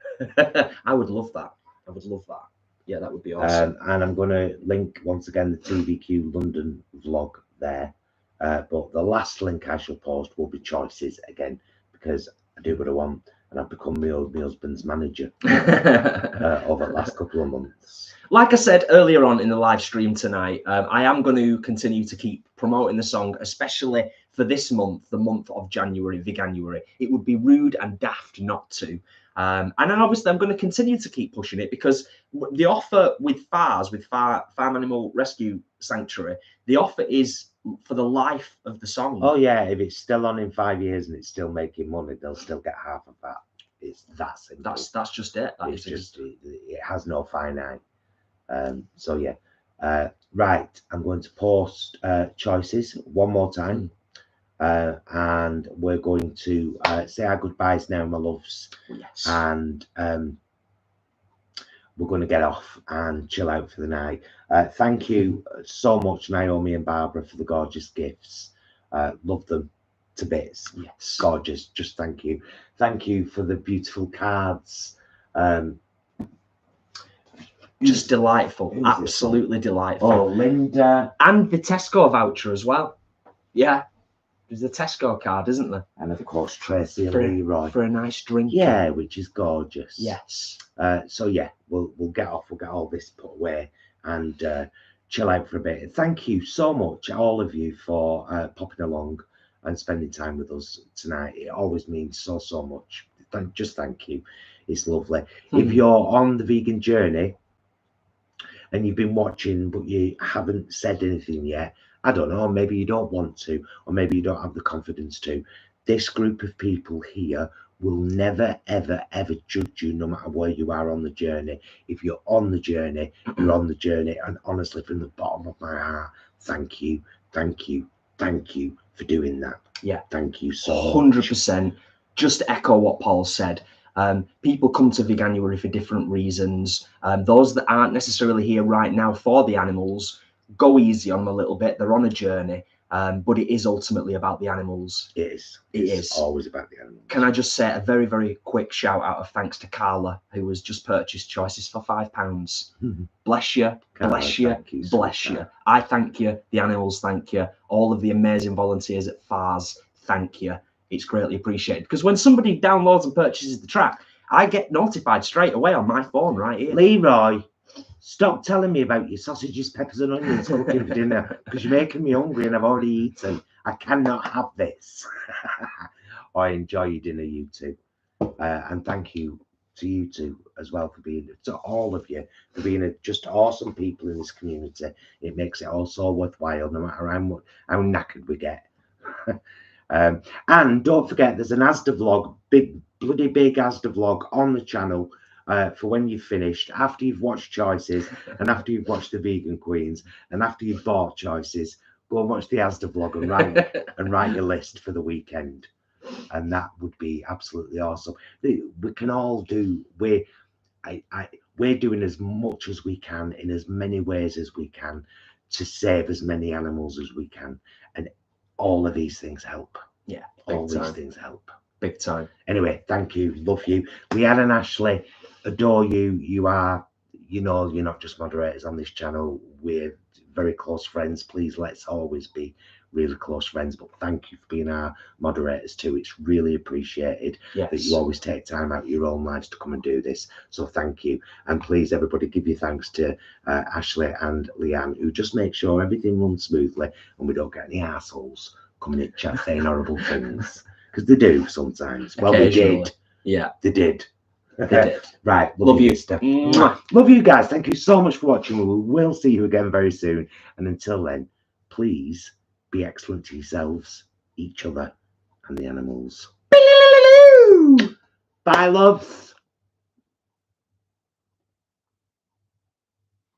I would love that. I would love that. Yeah, that would be awesome. And I'm going to link once again the TVQ London vlog there. But the last link I shall post will be Choices again, because I do what I want, and I've become my husband's manager over the last couple of months. Like I said earlier on in the live stream tonight, I am going to continue to keep promoting the song, especially for this month, the month of January, Veganuary. It would be rude and daft not to. And then obviously I'm going to continue to keep pushing it, because the offer with FARS, with Farm Animal Rescue Sanctuary, the offer is for the life of the song. Oh yeah, if it's still on in 5 years and it's still making money, they'll still get half of that. It's that simple. That's just it. It's just, it has no finite. So yeah, right. I'm going to post Choices one more time. And we're going to say our goodbyes now, my loves. Yes. And we're going to get off and chill out for the night. Thank you so much, Naomi and Barbara, for the gorgeous gifts. Love them to bits. Yes. Gorgeous. Just thank you. Thank you for the beautiful cards. Just delightful. Absolutely delightful. Oh, Linda. And the Tesco voucher as well. Yeah. There's a Tesco card, isn't there? And of course, Tracy and Leroy. For a nice drink. Yeah, which is gorgeous. Yes. So yeah, we'll get off. We'll get all this put away and chill out for a bit. And thank you so much, all of you, for popping along and spending time with us tonight. It always means so much. Thank you. It's lovely. If you're on the vegan journey and you've been watching but you haven't said anything yet, I don't know, maybe you don't want to, or maybe you don't have the confidence to. This group of people here will never, ever judge you, no matter where you are on the journey. If you're on the journey, you're on the journey. And honestly, from the bottom of my heart, thank you for doing that. Yeah. Thank you so 100%. Just to echo what Paul said. People come to Veganuary for different reasons. Those that aren't necessarily here right now for the animals, go easy on them a little bit. They're on a journey, but it is ultimately about the animals. It is. It's always about the animals. Can I just say a very quick shout out of thanks to Carla, who has just purchased Choices for £5. Bless you, bless you, bless you. I thank you. The animals thank you. All of the amazing volunteers at FARS thank you. It's greatly appreciated, because when somebody downloads and purchases the track, I get notified straight away on my phone right here. Leroy, stop telling me about your sausages, peppers and onions cooking for dinner, because you're making me hungry and I've already eaten. I cannot have this. I enjoy your dinner, you two. And thank you to you two as well for being, to all of you, for being just awesome people in this community. It makes it all so worthwhile, no matter how knackered we get. And don't forget, there's an Asda vlog, bloody big Asda vlog on the channel. For when you've finished, after you've watched Choices, and after you've watched the Vegan Queens, and after you've bought Choices, go and watch the Asda vlog and write your list for the weekend, and that would be absolutely awesome. We can all do. We're doing as much as we can in as many ways as we can to save as many animals as we can, and all of these things help. Yeah, all these things help. Big time. Anyway, thank you, love you. Leanne and Ashley, adore you. You are you know, you're not just moderators on this channel. We're very close friends. Please, let's always be really close friends. But thank you for being our moderators too. It's really appreciated that you always take time out of your own lives to come and do this. So thank you. And please, everybody, give your thanks to Ashley and Leanne, who just make sure everything runs smoothly and we don't get any assholes coming in chat saying horrible things, because they do sometimes. Well, they did. Yeah, they did. They did. Right. Love you. Love you guys. Thank you so much for watching. We will see you again very soon. And until then, please be excellent to yourselves, each other, and the animals. Bye, loves.